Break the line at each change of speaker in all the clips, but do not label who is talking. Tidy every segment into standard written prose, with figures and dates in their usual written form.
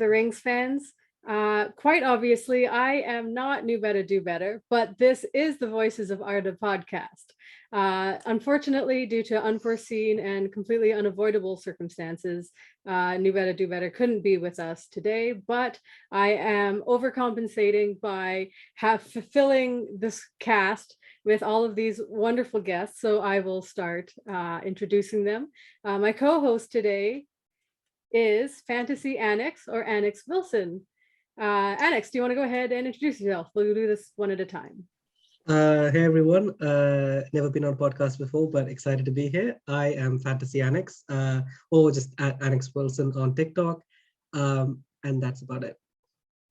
the Rings fans. Quite obviously, I am not New Better Do Better, but this is the Voices of Arda podcast. Unfortunately, due to unforeseen and completely unavoidable circumstances, New Better Do Better couldn't be with us today, but I am overcompensating by fulfilling this cast with all of these wonderful guests. So I will start introducing them. My co-host today is FantasyAnex or Annex Wilson. Annex, do you want to go ahead and introduce yourself? We'll do this one at a time.
Hey everyone, never been on a podcast before, but excited to be here. I am FantasyAnex, or just at Annex Wilson on TikTok, and that's about it.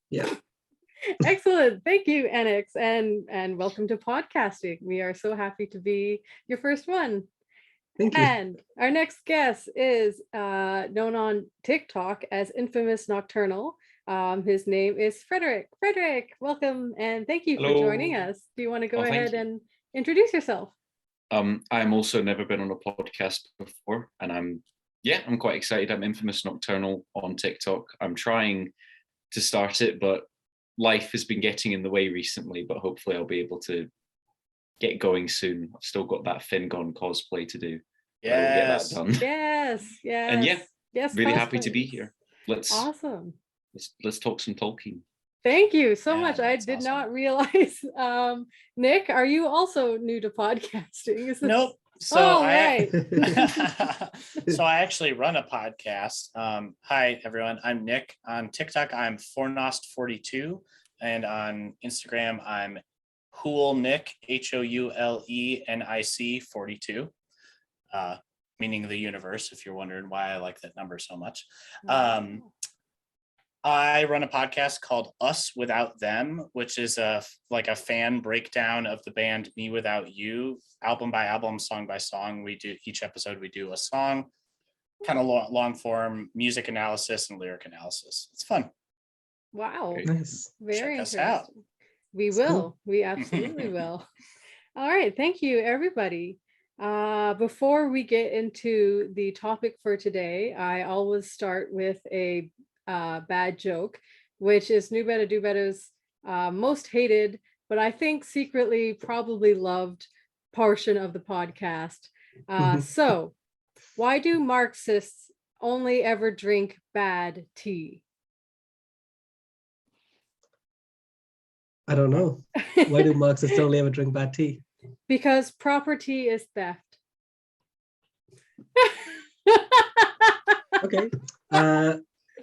Yeah.
Excellent. Thank you, Annex, and welcome to podcasting. We are so happy to be your first one.
Thank you.
And our next guest is known on TikTok as Infamous Nocturnal. His name is Frederik. Frederik, welcome and thank you for joining us. Do you want to go ahead and introduce yourself?
I'm also never been on a podcast before, and I'm quite excited. I'm Infamous Nocturnal on TikTok. I'm trying to start it, but life has been getting in the way recently, but hopefully I'll be able to get going soon. I've still got that Fingon cosplay to do.
Yes.
Get that done.
Yes.
And
yes,
really
cosplay.
Happy to be here.
Awesome.
Let's talk some Tolkien.
Thank you so much. I did
awesome.
not realize. Nick, are you also new to podcasting?
Nope.
So right.
So I actually run a podcast. Hi everyone, I'm Nick. On TikTok, I'm Fornost42, and on Instagram, I'm Houlenic, HOULENIC 42, meaning the universe. If you're wondering why I like that number so much. I run a podcast called Us Without Them, which is a fan breakdown of the band Me Without You, album by album, song by song. We do each episode, we do a song, kind of long form music analysis and lyric analysis. It's fun.
Wow.
Nice.
Very
Check us
interesting.
out.
We will. We absolutely will. All right. Thank you, everybody. Before we get into the topic for today, I always start with a bad joke, which is New Better Do Better's most hated, but I think secretly probably loved portion of the podcast. So, why do Marxists only ever drink bad tea?
I don't know. Why do Marxists only ever drink bad tea?
Because proper tea is theft.
Okay.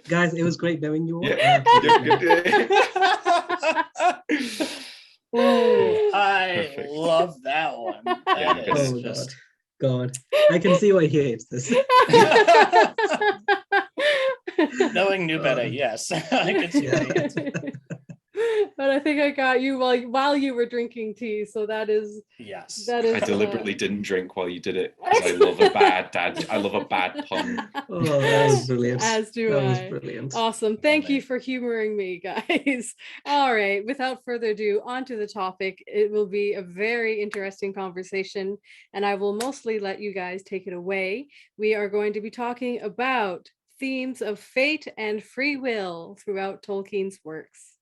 Guys, it was great knowing you all.
Yeah.
Ooh, I
Perfect.
love that one. That is
Oh
just...
God. I can see why he hates this.
Knowing New Better, yes. I can see why he hates it.
But I think I got you while you were drinking tea, so that is
Yes.
that is
I deliberately didn't drink while you did it, because I love a bad pun.
Oh, that was brilliant.
As do
that
I.
was brilliant.
Awesome. Thank you
Amazing.
for humoring me, guys. All right, without further ado, on to the topic. It will be a very interesting conversation, and I will mostly let you guys take it away. We are going to be talking about themes of fate and free will throughout Tolkien's works.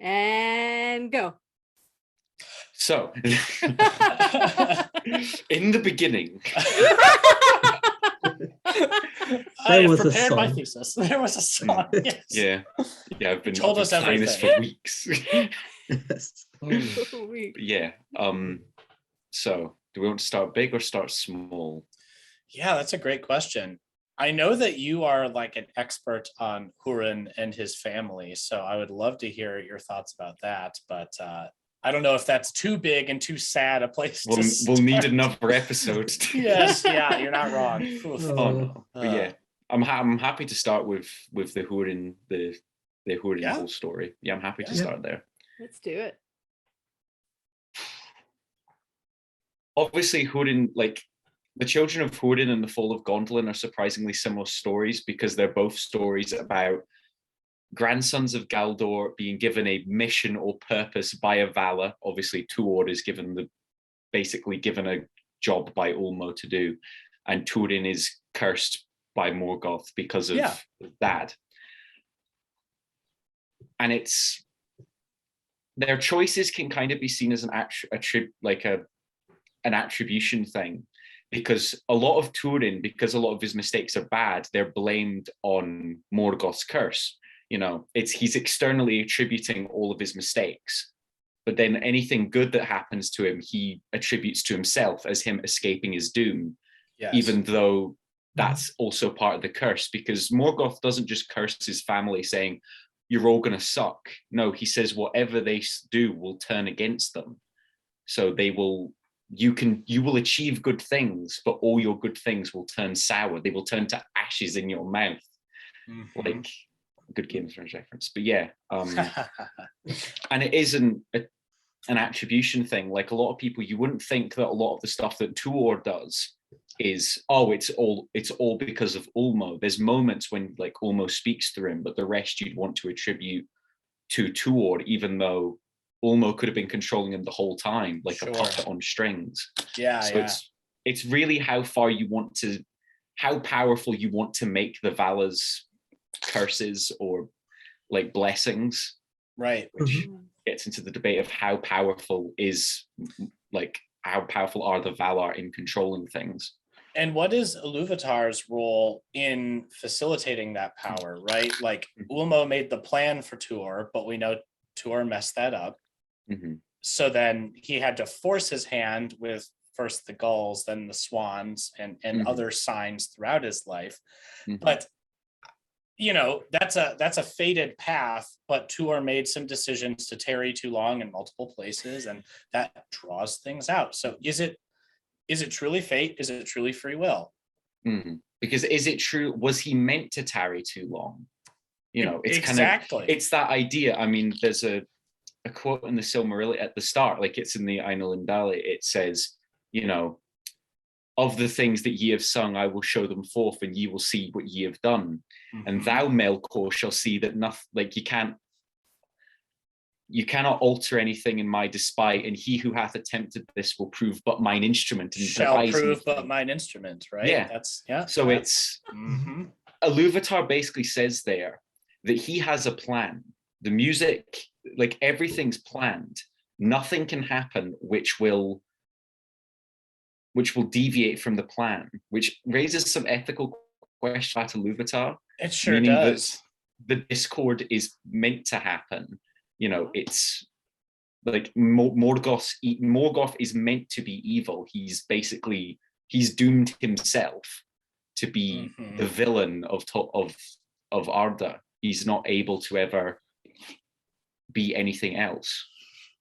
And go.
So, in the beginning,
I have
was a
prepared my
song.
thesis. There was a song. Yes.
yeah, I've been
Told us
planning this for weeks.
Yes.
Yeah. So, do we want to start big or start small?
Yeah, that's a great question. I know that you are like an expert on Turin and his family, so I would love to hear your thoughts about that. But I don't know if that's too big and too sad a place to start.
We'll need another episode.
Yes, yeah, you're not wrong. Oof.
Oh no, but yeah, I'm happy to start with the Turin whole story. Yeah, I'm happy to start there.
Let's do it.
Obviously, Turin, like the children of Turin and the fall of Gondolin, are surprisingly similar stories, because they're both stories about grandsons of Galdor being given a mission or purpose by a Valar, obviously two orders basically given a job by Ulmo to do, and Turin is cursed by Morgoth because of that. and it's their choices can kind of be seen as an attribution thing, because a lot of Turin, because a lot of his mistakes are bad, they're blamed on Morgoth's curse. You know, he's externally attributing all of his mistakes, but then anything good that happens to him, he attributes to himself as him escaping his doom,
Yes.
even though that's also part of the curse, because Morgoth doesn't just curse his family saying, you're all going to suck. No, he says whatever they do will turn against them. So you will achieve good things, but all your good things will turn sour. They will turn to ashes in your mouth.
Mm-hmm.
Like, good Game of Thrones reference. But yeah, and it isn't an attribution thing. Like, a lot of people, you wouldn't think that a lot of the stuff that Tuor does is, it's all because of Ulmo. There's moments when like Ulmo speaks through him, but the rest you'd want to attribute to Tuor, even though Ulmo could have been controlling him the whole time, like
Sure.
a puppet on strings.
Yeah,
So it's really how powerful you want to make the Vala's curses or like blessings,
right.
which gets into the debate of how powerful are the Valar in controlling things.
And what is Iluvatar's role in facilitating that power, right? Like, Ulmo made the plan for Tuor, but we know Tuor messed that up.
Mm-hmm.
So then he had to force his hand with first the gulls, then the swans, and other signs throughout his life.
Mm-hmm.
But you know, that's a fated path, but Tuor made some decisions to tarry too long in multiple places, and that draws things out. So is it truly fate? Is it truly free will?
Mm-hmm. Because is it true? Was he meant to tarry too long? You know, it's
exactly.
It's that idea. I mean, there's a quote in the Silmarillion at the start, like it's in the Ainulindalë. It says, you know, of the things that ye have sung, I will show them forth, and ye will see what ye have done. Mm-hmm. And thou, Melchor, shall see that nothing, like you cannot alter anything in my despite, and he who hath attempted this will prove but mine instrument. And
shall prove but mine instrument, right?
Yeah. So it's Iluvatar basically says there that he has a plan. The music, like everything's planned. Nothing can happen which will deviate from the plan, which raises some ethical questions about Iluvatar.
It sure does.
That the discord is meant to happen. You know, it's like Morgoth is meant to be evil. He's doomed himself to be the villain of Arda. He's not able to ever be anything else.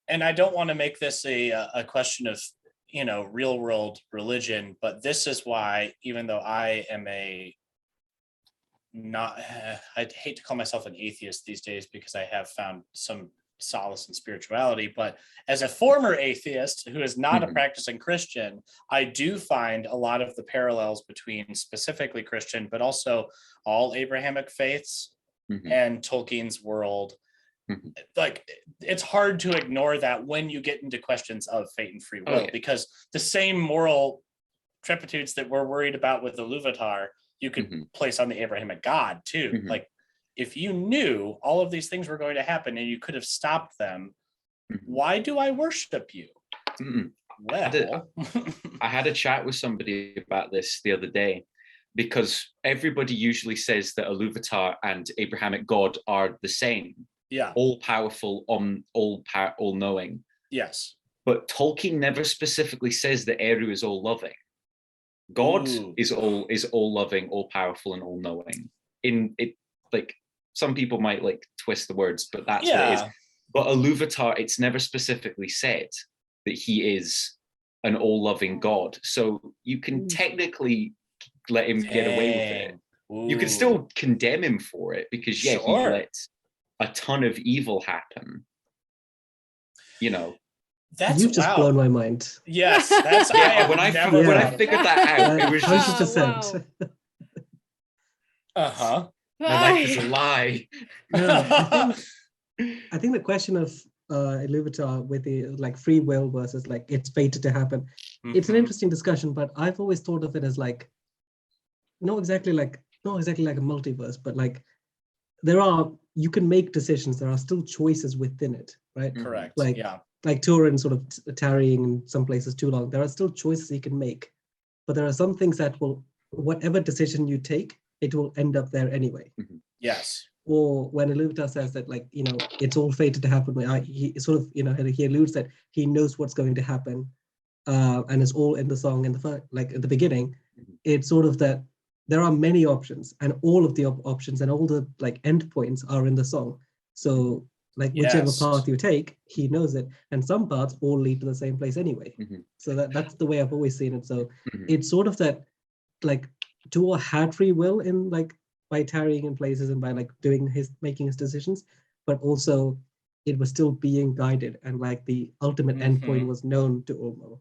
And I don't want to make this a question of, you know, real world religion, but this is why, even though I am I'd hate to call myself an atheist these days because I have found some solace in spirituality, but as a former atheist who is not a practicing Christian, I do find a lot of the parallels between specifically Christian, but also all Abrahamic faiths and Tolkien's world. Like, it's hard to ignore that when you get into questions of fate and free will, because the same moral turpitudes that we're worried about with the Iluvatar, you could place on the Abrahamic God too. Like, if you knew all of these things were going to happen and you could have stopped them, why do I worship you? Well,
I had a chat with somebody about this the other day, because everybody usually says that Iluvatar and Abrahamic God are the same.
Yeah.
All powerful, all knowing.
Yes.
But Tolkien never specifically says that Eru is all loving. God is all loving, all powerful, and all knowing. In it, like, some people might like twist the words, but that's what it is. But Iluvatar, it's never specifically said that he is an all-loving God. So you can technically let him get away with it. You can still condemn him for it, because he lets a ton of evil happen. You know,
you've just blown my mind.
Yes, that's
when I figured that out, it was
100%.
My life is a lie.
No, I think the question of Iluvatar with the like free will versus like it's fated to happen, it's an interesting discussion, but I've always thought of it as like not exactly like a multiverse, but like there are you can make decisions. There are still choices within it, right?
Correct.
Like,
yeah.
like Turin sort of tarrying in some places too long. There are still choices you can make, but there are some things that will, whatever decision you take, it will end up there anyway.
Yes.
Or when Iluvatar says that, like, you know, it's all fated to happen, he sort of, you know, he alludes that he knows what's going to happen, and it's all in the song in the like at the beginning. It's sort of that there are many options, and all of the options and all the like endpoints are in the song. So like whichever
Yes.
path you take, he knows it, and some paths all lead to the same place anyway. So that's the way I've always seen it. So it's sort of that, like, Tuor had free will in, like, by tarrying in places and by like making his decisions, but also it was still being guided, and like the ultimate endpoint was known to Ulmo.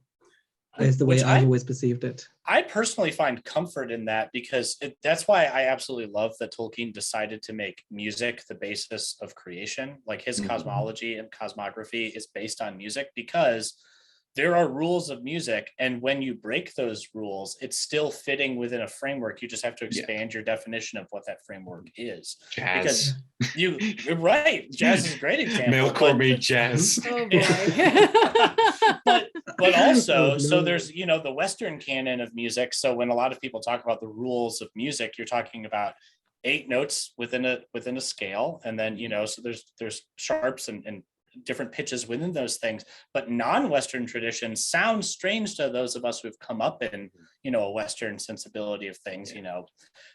Is the way I've always perceived it.
I personally find comfort in that, because that's why I absolutely love that Tolkien decided to make music the basis of creation. Like his cosmology and cosmography is based on music, because there are rules of music, and when you break those rules, it's still fitting within a framework. You just have to expand your definition of what that framework is.
Jazz.
Because you're right. Jazz is a great example.
Melchor made jazz.
Oh boy.
but also,
Oh,
so
no.
there's, you know, the Western canon of music. So when a lot of people talk about the rules of music, you're talking about 8 notes within a scale, and then, you know, so there's sharps and different pitches within those things. But non-Western traditions sound strange to those of us who've come up in, you know, a Western sensibility of things. You know,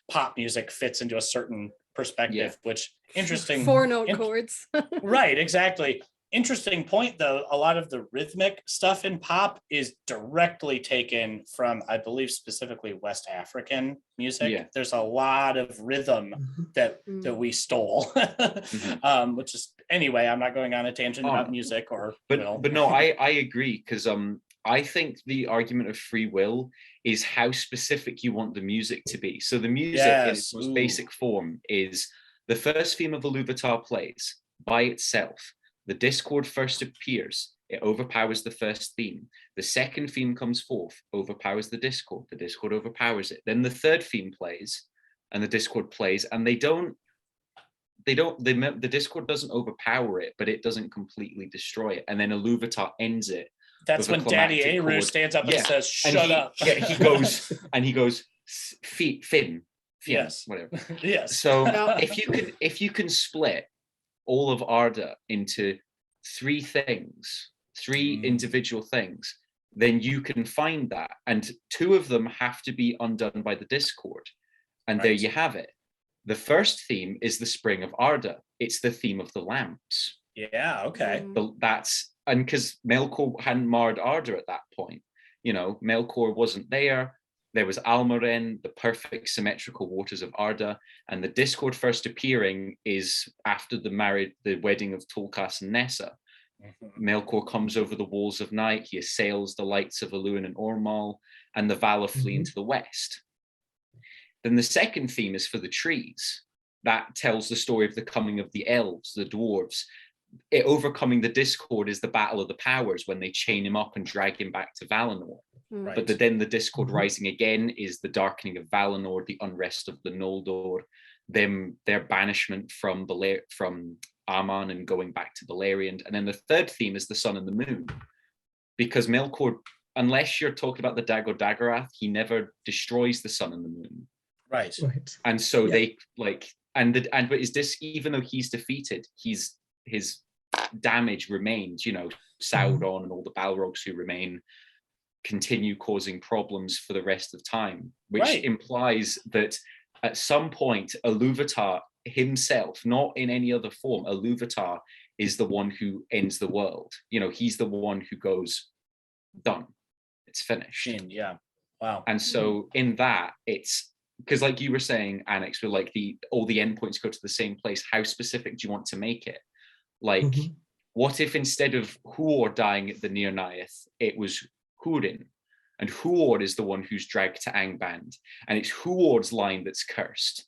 pop music fits into a certain perspective, which interesting.
4-note chords.
Right, exactly. Interesting point, though. A lot of the rhythmic stuff in pop is directly taken from, I believe, specifically West African music.
Yeah.
There's a lot of rhythm that we stole, which is, anyway, I'm not going on a tangent about music or
but no, I agree, because I think the argument of free will is how specific you want the music to be. So the music in its most basic form is the first theme of Iluvatar plays by itself. The discord first appears, it overpowers the first theme. The second theme comes forth, overpowers the discord overpowers it. Then the third theme plays, and the discord plays, and the discord doesn't overpower it, but it doesn't completely destroy it. And then Iluvatar ends it.
That's when Daddy Eru stands up and says, "Shut up."
He goes, Finn,
yes,
whatever.
Yes.
So if you can split all of Arda into 3 things, 3 individual things, then you can find that, and 2 of them have to be undone by the discord, and there you have it. The first theme is the Spring of Arda. It's the theme of the lamps.
Yeah, okay.
And because Melkor hadn't marred Arda at that point, you know, Melkor wasn't there. There was Almaren, the perfect symmetrical waters of Arda, and the discord first appearing is after the wedding of Tolkas and Nessa. Melkor comes over the walls of night. He assails the lights of Eluin and Ormal, and the Valar flee into the west. Then the second theme is for the trees. That tells the story of the coming of the elves, the dwarves. Overcoming the discord is the battle of the powers, when they chain him up and drag him back to Valinor.
Right.
But then the discord rising again is the darkening of Valinor, the unrest of the Noldor, their banishment from Aman and going back to Beleriand. And then the third theme is the sun and the moon, because Melkor, unless you're talking about the Dagor Dagorath, he never destroys the sun and the moon.
Right.
And so they like, but is this, even though he's defeated, his damage remains, you know, Sauron and all the Balrogs who remain continue causing problems for the rest of time, which implies that at some point Iluvatar himself, not in any other form, Iluvatar is the one who ends the world. You know, he's the one who goes, done, it's finished.
Yeah. Wow.
And so in that, it's because, like you were saying, Annex, with like all the endpoints go to the same place. How specific do you want to make it? Like, what if instead of Huor dying at the Nirnaeth, it was Húrin, and Huor is the one who's dragged to Angband, and it's Huor's line that's cursed,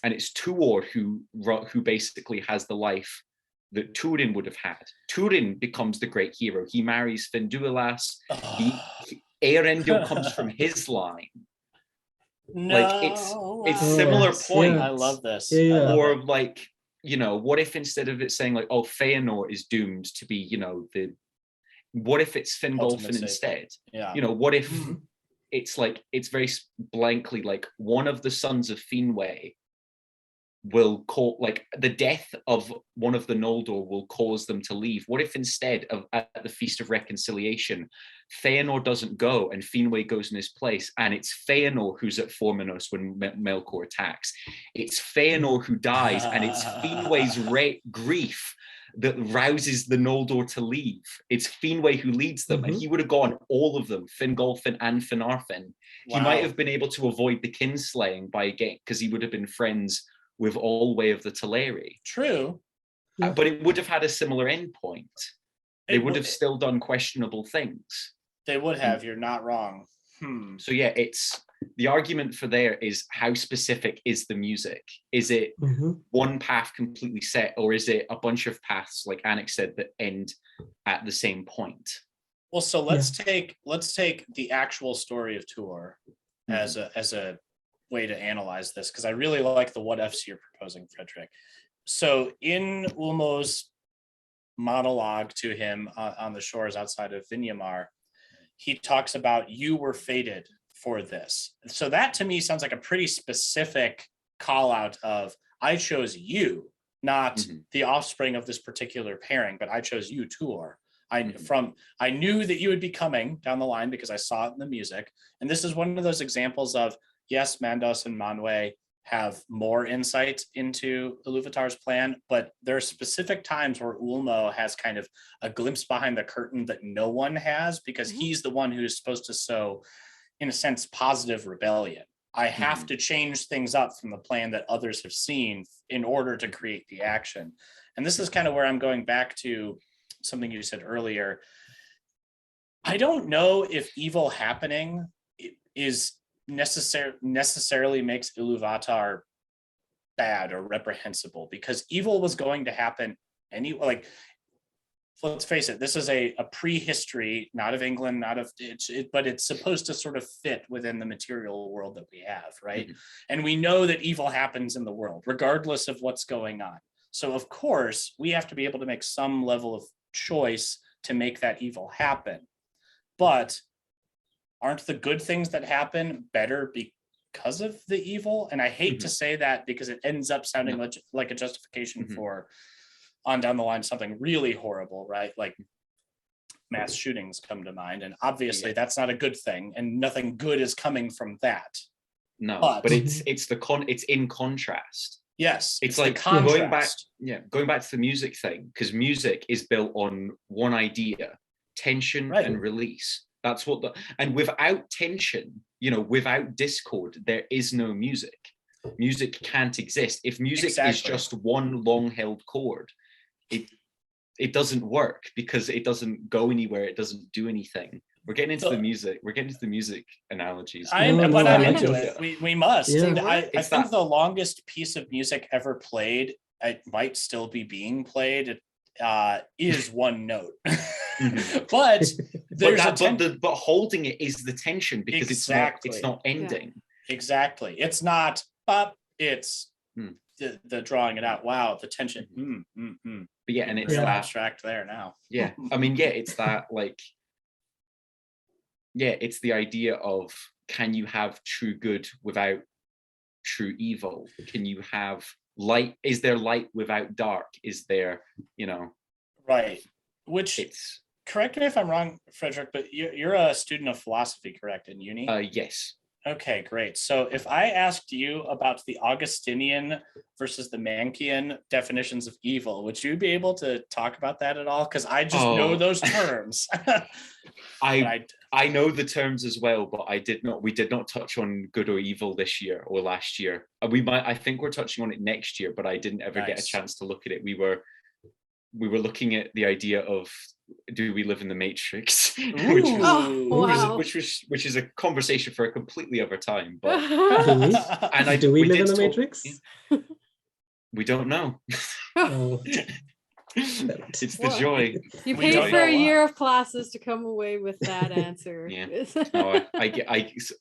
and it's Tuor who basically has the life that Turin would have had. Turin becomes the great hero. He marries Finduilas. Eärendil comes from his line.
No.
Like it's similar points.
I love this.
Or like what if instead of it saying like, oh, Feanor is doomed to be, what if it's Fingolfin instead?
Yeah.
What if it's like, it's very blankly like one of the sons of Finwë will call, like the death of one of the Noldor will cause them to leave. What if instead of at the Feast of Reconciliation, Feanor doesn't go and Finwë goes in his place, and it's Feanor who's at Formenos when Melchor attacks. It's Feanor who dies, and it's Finwë's grief that rouses the Noldor to leave. It's Finwë who leads them, and he would have gone, all of them, Fingolfin and Finarfin. He might have been able to avoid the kinslaying because he would have been friends with Allway of the Teleri.
True.
But it would have had a similar endpoint. They would have still done questionable things.
They would have, you're not wrong.
So yeah, it's the argument for there is how specific is the music? Is it one path completely set, or is it a bunch of paths, like Anex said, that end at the same point?
Well, so let's take the actual story of Tuor as a way to analyze this, because I really like the what ifs you're proposing, Frederik. So in Ulmo's monologue to him on the shores outside of Vinyamar, he talks about, you were fated for this. So that to me sounds like a pretty specific call out of, I chose you, not the offspring of this particular pairing, but I chose you, Tuor. I knew that you would be coming down the line because I saw it in the music. And this is one of those examples of, yes, Mandos and Manwë have more insight into Iluvatar's plan, but there are specific times where Ulmo has kind of a glimpse behind the curtain that no one has, because he's the one who's supposed to sow, in a sense, positive rebellion. I have to change things up from the plan that others have seen in order to create the action. And this is kind of where I'm going back to something you said earlier. I don't know if evil happening is necessarily makes Iluvatar bad or reprehensible, because evil was going to happen anyway. Like, let's face it, this is a prehistory, not of England, not of but it's supposed to sort of fit within the material world that we have, right? And we know that evil happens in the world, regardless of what's going on. So of course, we have to be able to make some level of choice to make that evil happen. But aren't the good things that happen better because of the evil? And I hate to say that, because it ends up sounding like a justification for on down the line something really horrible, right? Like mass shootings come to mind, and obviously that's not a good thing, and nothing good is coming from that.
No, but it's in contrast.
Yes,
it's like going back to the music thing, because music is built on one idea: tension and release. That's what and without tension, without discord, there is no music. Music can't exist. If music is just one long held chord, it doesn't work, because it doesn't go anywhere. It doesn't do anything. We're getting into the music. We're getting into the music analogies.
I'm into it. We must.
Yeah.
I think the longest piece of music ever played, it might still be being played, is one note. But there's
but holding it is the tension, because it's not ending.
Exactly. It's not up, it's the drawing it out. Wow, the tension.
But yeah, and it's
real
that
abstract there now.
Yeah. I mean, it's that, like, it's the idea of, can you have true good without true evil? Can you have light? Is there light without dark? Is there,
right? Which, correct me if I'm wrong, Frederik, but you're a student of philosophy, correct, in uni?
Yes.
Okay, great. So if I asked you about the Augustinian versus the Manchian definitions of evil, would you be able to talk about that at all? Because I just know those terms.
I know the terms as well, but we did not touch on good or evil this year or last year. I think we're touching on it next year, but I didn't ever get a chance to look at it. We were looking at the idea of, do we live in the Matrix? which is a conversation for a completely other time. But
do we live in the Matrix?
We don't know. It's the joy.
You paid for a year of classes to come away with that answer.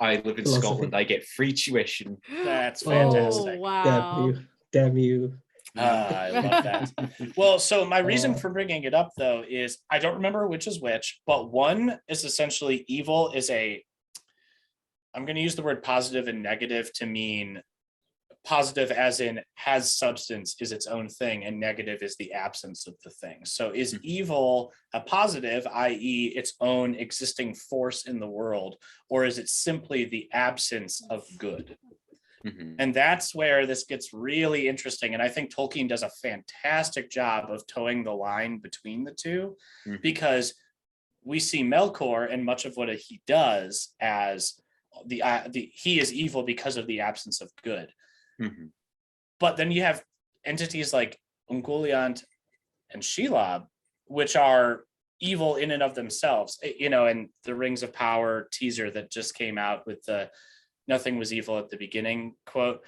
I live in Scotland. I get free tuition.
That's fantastic.
Wow.
Damn you.
I love that. Well, so my reason
Oh.
for bringing it up, though, is I don't remember which is which, but one is essentially evil is I'm going to use the word positive and negative to mean positive as in has substance, is its own thing, and negative is the absence of the thing. So is evil a positive, i.e. its own existing force in the world, or is it simply the absence of good? And that's where this gets really interesting. And I think Tolkien does a fantastic job of towing the line between the two, because we see Melchor and much of what he does as he is evil because of the absence of good. But then you have entities like Ungoliant and Shelob, which are evil in and of themselves, and the Rings of Power teaser that just came out with the nothing was evil at the beginning quote.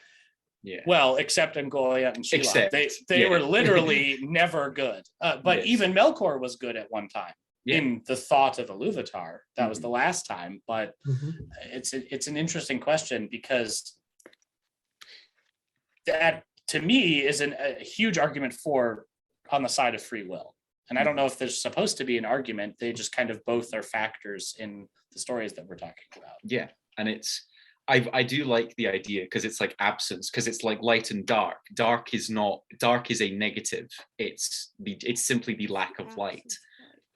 Yeah. Well, except Ungoliant and Shelob. They were literally never good. But even Melkor was good at one time in the thought of Iluvatar. That was the last time. But it's an interesting question, because that to me is a huge argument on the side of free will. And I don't know if there's supposed to be an argument. They just kind of both are factors in the stories that we're talking about.
Yeah. And I do like the idea, because it's like absence, because it's like light and dark. Dark is a negative. It's simply the lack of light.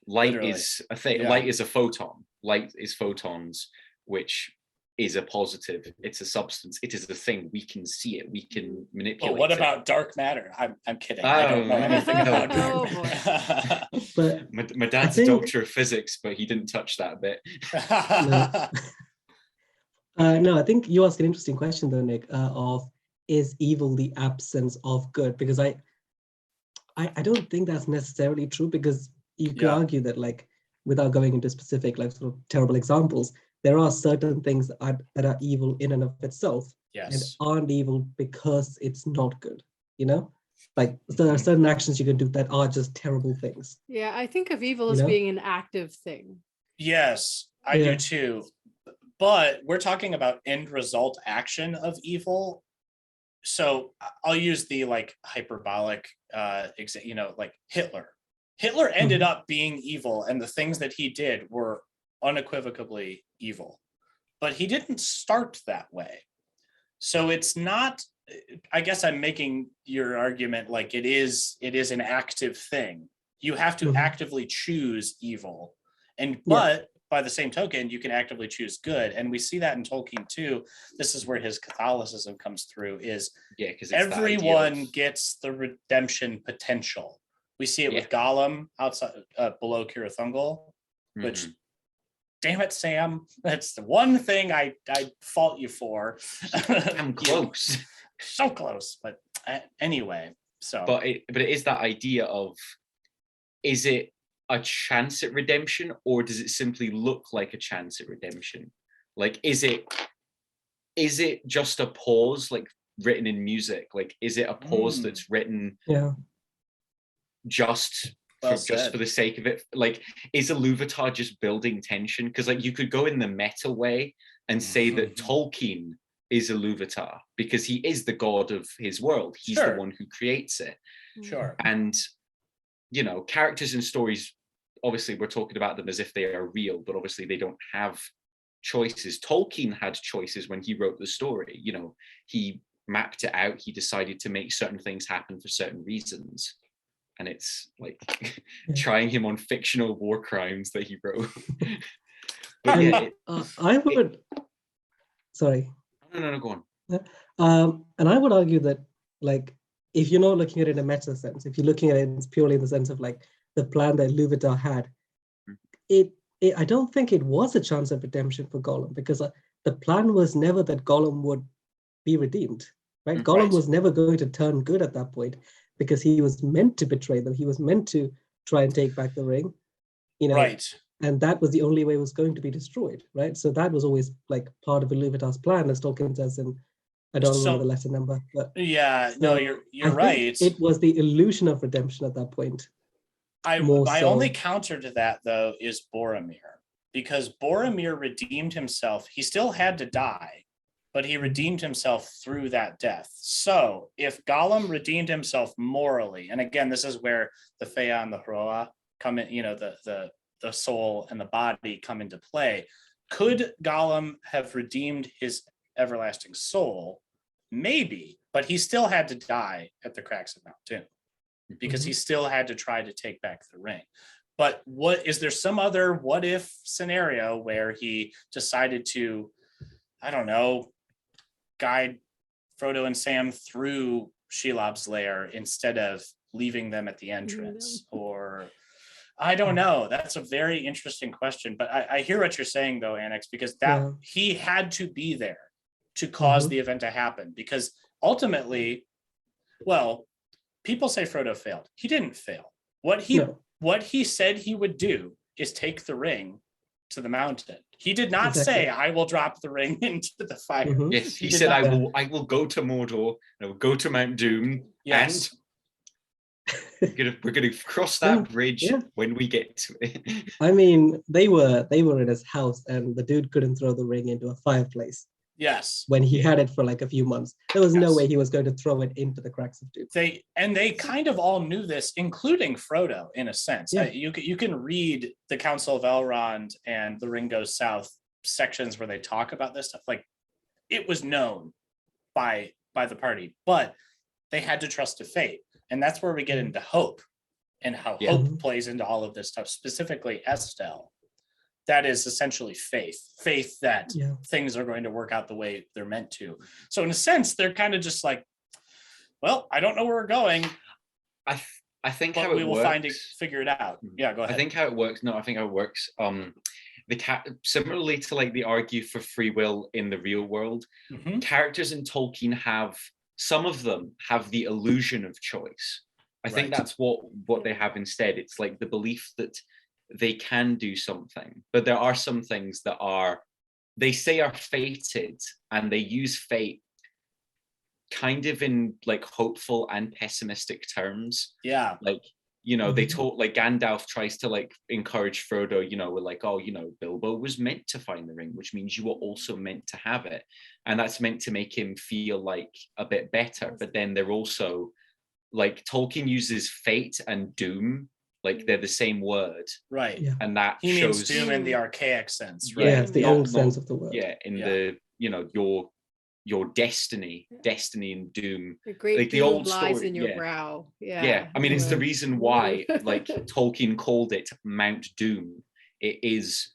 Light Literally. Is a thing. Yeah. Light is a photon. Light is photons, which is a positive. It's a substance. It is a thing. We can see it. We can manipulate.
But what about dark matter? I'm kidding. I don't know anything about dark matter.
But my dad's a doctor of physics, but he didn't touch that bit.
No, I think you asked an interesting question though, Nick, of is evil the absence of good? Because I don't think that's necessarily true, because you could argue that, like, without going into specific, like, sort of terrible examples, there are certain things that are evil in and of itself, and aren't evil because it's not good, Like, there are certain actions you can do that are just terrible things.
Yeah, I think of evil as being an active thing.
Yes, I do too. But we're talking about end result action of evil. So I'll use the hyperbolic like Hitler. Hitler ended up being evil, and the things that he did were unequivocally evil. But he didn't start that way. So it's not, I guess I'm making your argument like it is an active thing. You have to actively choose evil. But by the same token, you can actively choose good. And we see that in Tolkien too. This is where his Catholicism comes through, is everyone gets the redemption potential. We see it with Gollum outside below Cirathungol, which, damn it, Sam, that's the one thing I fault you for.
I'm close.
So close. But anyway, so.
But it is that idea of, is it a chance at redemption, or does it simply look like a chance at redemption? Like, is it just a pause, like written in music? Like, is it a pause that's written just for the sake of it? Like, is Iluvatar just building tension? Because like, you could go in the meta way and say that Tolkien is Iluvatar because he is the god of his world. He's the one who creates it.
Sure.
And characters in stories, obviously we're talking about them as if they are real, but obviously they don't have choices. Tolkien had choices when he wrote the story. He mapped it out. He decided to make certain things happen for certain reasons. And it's like trying him on fictional war crimes that he wrote. But
I would. Sorry.
No, go on.
And I would argue that, like, if you're not looking at it in a meta sense, if you're looking at it purely in the sense of like the plan that Iluvatar had, I don't think it was a chance of redemption for Gollum, because the plan was never that Gollum would be redeemed, right? Gollum was never going to turn good at that point, because he was meant to betray them. He was meant to try and take back the ring, and that was the only way it was going to be destroyed, right? So that was always like part of Iluvatar's plan, as Tolkien says in, I don't remember the letter number, but
you're right.
It was the illusion of redemption at that point.
My only counter to that, though, is Boromir, because Boromir redeemed himself. He still had to die, but he redeemed himself through that death. So if Gollum redeemed himself morally, and again, this is where the Fea and the Hroa come in, the soul and the body come into play. Could Gollum have redeemed his everlasting soul? Maybe, but he still had to die at the cracks of Mount Doom because he still had to try to take back the ring. But is there some other what if scenario where he decided to, I don't know, guide Frodo and Sam through Shelob's lair instead of leaving them at the entrance? Or I don't know. That's a very interesting question. But I hear what you're saying though, Annex, because he had to be there to cause the event to happen. Because ultimately, well, people say Frodo failed. He didn't fail. What he said he would do is take the ring to the mountain. He did not say, I will drop the ring into the fire.
Yes, he said, I will go to Mordor, I will go to Mount Doom, and we're gonna cross that bridge when we get to it.
I mean, they were in his house and the dude couldn't throw the ring into a fireplace.
Yes.
When he had it for like a few months. There was no way he was going to throw it into the cracks of Doom.
They kind of all knew this, including Frodo, in a sense.
Yeah.
You can read the Council of Elrond and The Ring Goes South sections where they talk about this stuff. Like, it was known by the party, but they had to trust to fate. And that's where we get into hope and how hope plays into all of this stuff, specifically Estelle. That is essentially faith that things are going to work out the way they're meant to. So in a sense, they're kind of just like, well, I don't know where we're going.
I think
but
how it
we will
works,
figure it out. Yeah, go ahead.
I think how it works. Similarly to like the argue for free will in the real world, characters in Tolkien some of them have the illusion of choice. I think that's what they have instead. It's like the belief that they can do something, but there are some things that they say are fated, and they use fate kind of in like hopeful and pessimistic terms. Yeah. Like, they talk, like Gandalf tries to like encourage Frodo, we're like, Bilbo was meant to find the ring, which means you were also meant to have it. And that's meant to make him feel like a bit better. But then they're also like, Tolkien uses fate and doom, like they're the same word. Right. Yeah. And that
he
shows
means doom in the archaic sense, right?
Yeah, it's the old sense of the word.
Yeah. The, your destiny and doom.
The great
like
doom
the old
lies
story,
in your brow. Yeah.
Yeah. I mean, it's the reason why like Tolkien called it Mount Doom. It is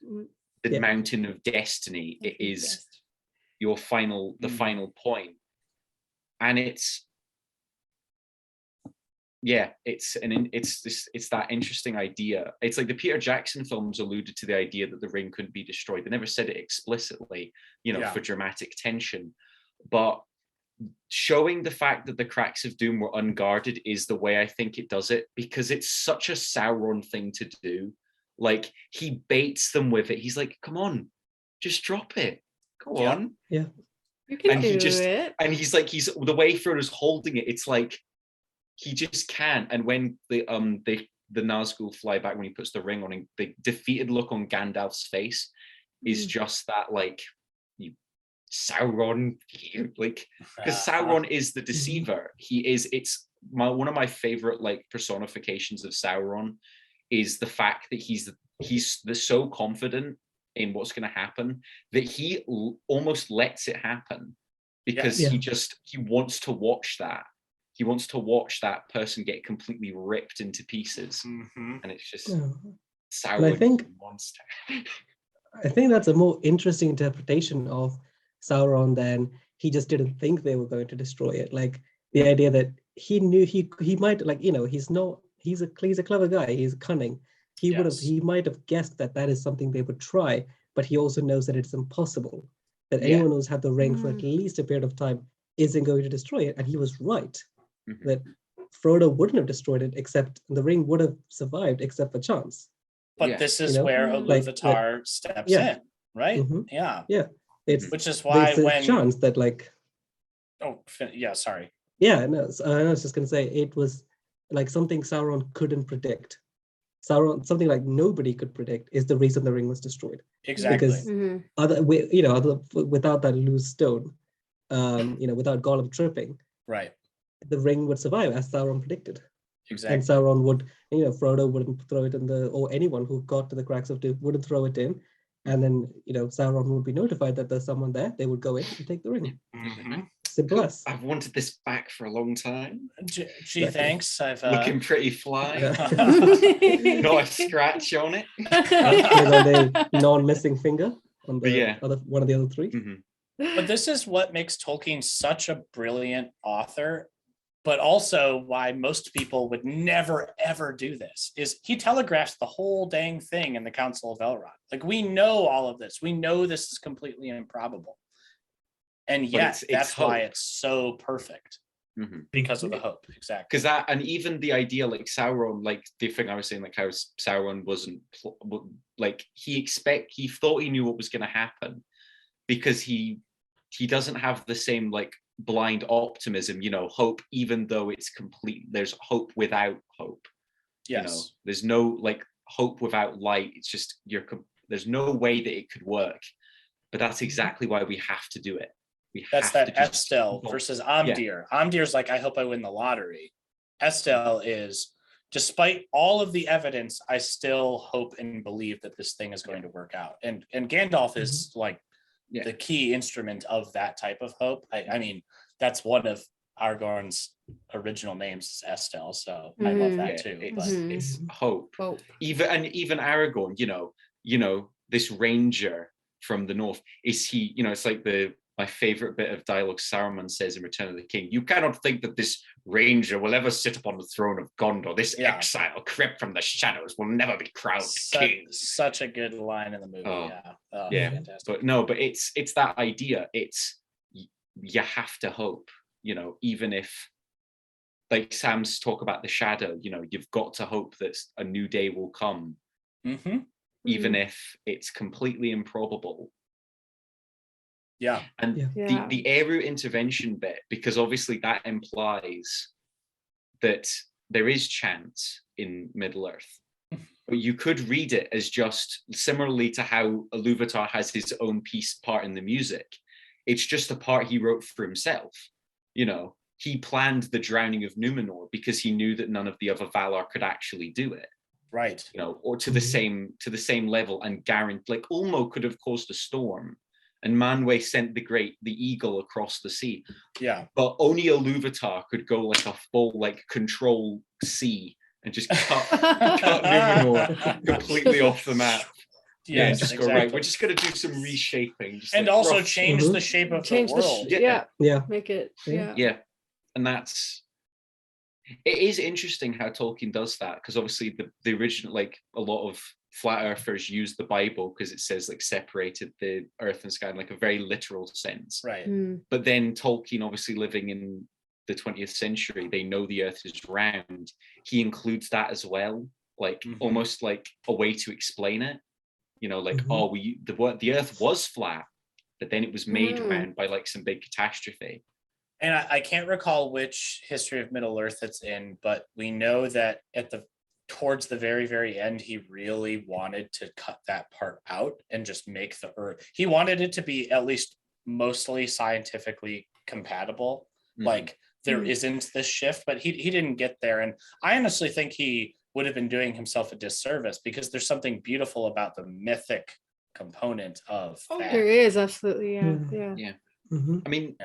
the mountain of destiny. It is your final point. And it's that interesting idea. It's like the Peter Jackson films alluded to the idea that the ring couldn't be destroyed. They never said it explicitly, for dramatic tension. But showing the fact that the cracks of Doom were unguarded is the way I think it does it, because it's such a Sauron thing to do. Like, he baits them with it. He's like, come on, just drop it. Go on.
Yeah.
You can do it.
And he's like, the way Frodo's holding it, it's like, he just can't. And when the Nazgul fly back, when he puts the ring on, and the defeated look on Gandalf's face is just that, like, Sauron, like, because Sauron is the deceiver. It's one of my favorite like personifications of Sauron is the fact that he's so confident in what's going to happen that he almost lets it happen, because he wants to watch that. He wants to watch that person get completely ripped into pieces. And it's just Sauron monster.
I think that's a more interesting interpretation of Sauron than he just didn't think they were going to destroy it. Like, the idea that he knew he might, like, he's a clever guy, he's cunning. He might have guessed that is something they would try, but he also knows that it's impossible, that anyone who's had the ring for at least a period of time isn't going to destroy it. And he was right, that Frodo wouldn't have destroyed it, except the ring would have survived except for chance.
But this is where Iluvatar steps in, right?
Yeah.
Which is why
when chance that like,
sorry.
Yeah, no, I was just gonna say it was like something Sauron couldn't predict. Something like nobody could predict is the reason the ring was destroyed.
Exactly.
Because without that loose stone, without Gollum tripping,
Right.
the ring would survive, as Sauron predicted.
Exactly.
And Sauron would, Frodo wouldn't throw it in or anyone who got to the cracks of doom wouldn't throw it in. And then, Sauron would be notified that there's someone there. They would go in and take the ring. Simple as.
I've wanted this back for a long time.
Gee, thanks. I've
looking pretty fly.
Yeah.
Not a scratch on it.
With on the non-missing finger on the
Yeah.
one of the other three.
But this is what makes Tolkien such a brilliant author, but also why most people would never, ever do this, is he telegraphs the whole dang thing in the Council of Elrond. Like, we know all of this. We know this is completely improbable. And yet, that's why it's so perfect. Because of the hope. Exactly.
Because that, and even the idea, like Sauron, like the thing I was saying, like how Sauron wasn't, like he thought he knew what was going to happen, because he doesn't have the same like blind optimism, hope, even though it's complete. There's hope without hope.
Yes.
There's no like hope without light. It's just there's no way that it could work. But that's exactly why we have to do it.
That's that Estelle versus Amdir. Yeah. Amdir's like, I hope I win the lottery. Estelle is, despite all of the evidence, I still hope and believe that this thing is going to work out. And Gandalf is like the key instrument of that type of hope. I mean, that's one of Aragorn's original names is Estelle, so I love that too.
It's hope. Even Aragorn, this ranger from the north, is he? It's like my favorite bit of dialogue Saruman says in Return of the King: "You cannot think that this ranger will ever sit upon the throne of Gondor. This exile crept from the shadows will never be crowned king."
Such a good line in the movie.
Fantastic. But it's that idea. It's you have to hope. Even if, like Sam's talk about the shadow, you've got to hope that a new day will come, even if it's completely improbable.
Yeah.
And the Eru intervention bit, because obviously that implies that there is chance in Middle Earth. But you could read it as just similarly to how Ilúvatar has his own part in the music. It's just a part he wrote for himself. He planned the drowning of Númenor because he knew that none of the other Valar could actually do it.
Right.
Or to the same level, and guaranteed, like Ulmo could have caused a storm, and Manwë sent the eagle across the sea.
Yeah.
But only Ilúvatar could go like a full like control C and just cut Númenor completely off the map. Yeah, just exactly. Go right. We're just gonna do some reshaping,
and like also change the shape of the world.
Make it.
And it is interesting how Tolkien does that, because obviously the original, like a lot of flat earthers use the Bible because it says like separated the earth and sky in like a very literal sense.
Right.
But then Tolkien, obviously living in the 20th century, they know the earth is round. He includes that as well, like almost like a way to explain it. The earth was flat, but then it was made round by like some big catastrophe.
And I can't recall which History of Middle Earth it's in, but we know that towards the very, very end, he really wanted to cut that part out and just make the earth. He wanted it to be at least mostly scientifically compatible. Like there isn't this shift, but he didn't get there. And I honestly think he would have been doing himself a disservice, because there's something beautiful about the mythic component of that.
There is, absolutely. Yeah.
I mean,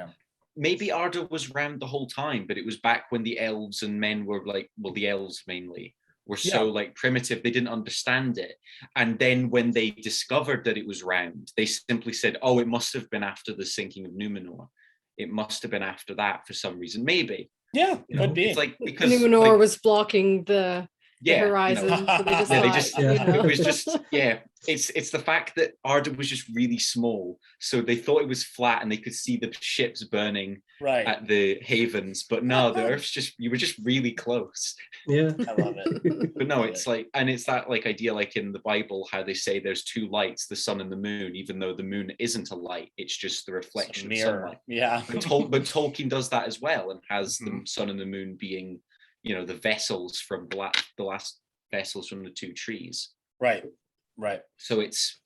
maybe Arda was round the whole time, but it was back when the elves and men were like, well, the elves mainly were so like primitive, they didn't understand it. And then when they discovered that it was round, they simply said, oh, it must have been after the sinking of Númenor. It must have been after that for some reason. Maybe.
Yeah, could be.
It's like because Númenor was blocking the horizon. So
it was just it's the fact that Arda was just really small, so they thought it was flat and they could see the ships burning at the havens, but no, the earth's you were just really close.
I love it.
But no, it's like, and it's that like idea, like in the Bible, how they say there's two lights, the sun and the moon, even though the moon isn't a light, it's just the reflection of sunlight. But Tolkien does that as well, and has the sun and the moon being the vessels from the last vessels from the two trees.
Right.
So it's,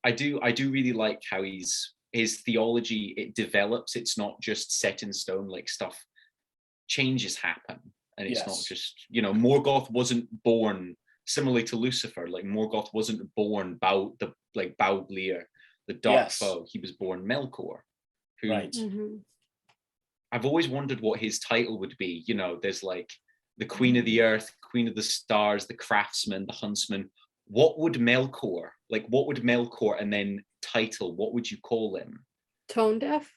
I do really like how he's his theology, it develops. It's not just set in stone. Like stuff changes happen, and it's not just, you know, Morgoth wasn't born similarly to Lucifer. Like Morgoth wasn't born Bauglir, the dark foe. He was born Melchor, who I've always wondered what his title would be. You know, there's like the Queen of the Earth, Queen of the Stars, the Craftsman, the Huntsman. What would Melchor, and then title, what would you call him?
Tone deaf?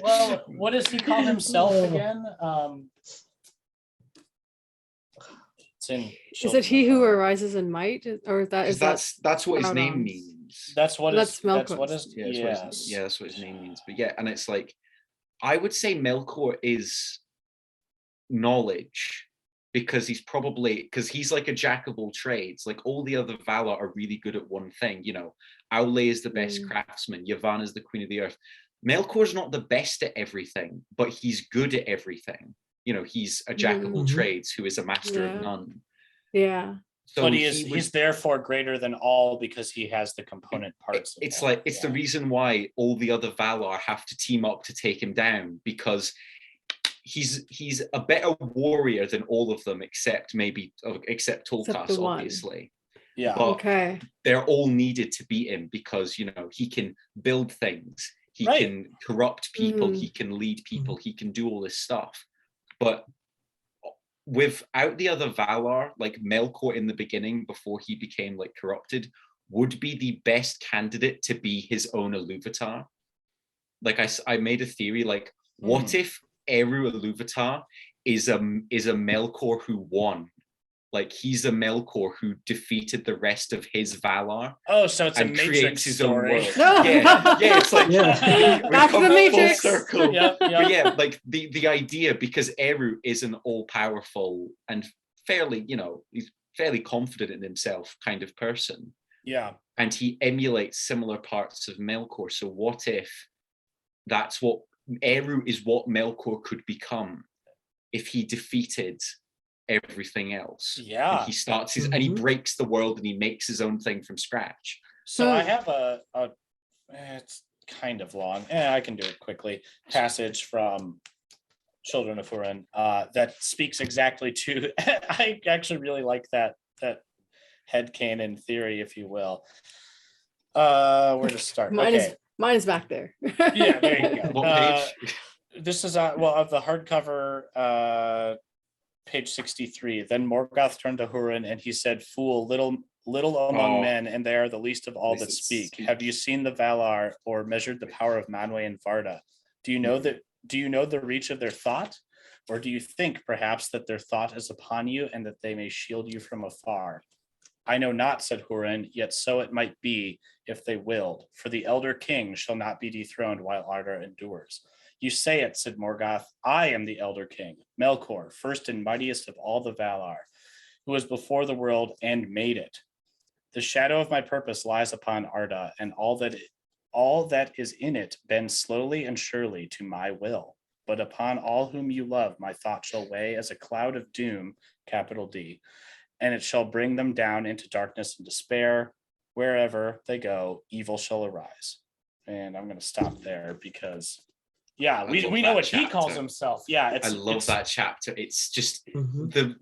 Well, what does he call himself again?
Is it he who arises in might, or
that's what his name means?
That's what
that's
Melchor.
Melchor.
That's what his name means. But yeah, and it's like, I would say Melchor is knowledge, because he's like a jack of all trades. Like all the other Valar are really good at one thing. You know, Aule is the best craftsman. Yavanna is the Queen of the Earth. Melkor's not the best at everything, but he's good at everything. You know, he's a jack of all trades who is a master of none.
Yeah.
So
but he's therefore greater than all because he has the component parts.
It's the reason why all the other Valar have to team up to take him down, because he's a better warrior than all of them except Tolkas, obviously.
Yeah.
But they're all needed to beat him because, you know, he can build things, he can corrupt people, he can lead people, he can do all this stuff. But without the other Valar, like Melkor in the beginning, before he became like corrupted, would be the best candidate to be his own Iluvatar. Like I made a theory, like, what if Eru Iluvatar is a Melkor who won? Like he's a Melkor who defeated the rest of his Valar.
Oh, so it's a Matrix story.
It's like
back to the Matrix.
Full circle. But yeah, like the idea, because Eru is an all-powerful and fairly, you know, he's fairly confident in himself kind of person.
Yeah.
And he emulates similar parts of Melkor. So what if that's what Eru is, what Melkor could become if he defeated everything else? And he starts and he breaks the world and he makes his own thing from scratch.
So I have it's kind of long, I can do it quickly, passage from Children of Turin that speaks exactly to I actually really like that headcanon theory, if you will. Where to start?
Mine is back there.
Yeah, there you go.
What page?
This is of the hardcover, page 63. Then Morgoth turned to Hurin and he said, "Fool, little among men, and they are the least of all that speak. Have you seen the Valar or measured the power of Manwë and Varda? Do you know the reach of their thought? Or do you think perhaps that their thought is upon you and that they may shield you from afar? I know not," said Hurin, "yet so it might be if they willed, for the elder king shall not be dethroned while Arda endures." "You say it," said Morgoth. "I am the elder king, Melkor, first and mightiest of all the Valar, who was before the world and made it. The shadow of my purpose lies upon Arda, and all that is in it bends slowly and surely to my will. But upon all whom you love, my thought shall weigh as a cloud of doom, capital D, and it shall bring them down into darkness and despair. Wherever they go, evil shall arise." And I'm going to stop there because, we know what he calls himself. I love
that chapter. It's just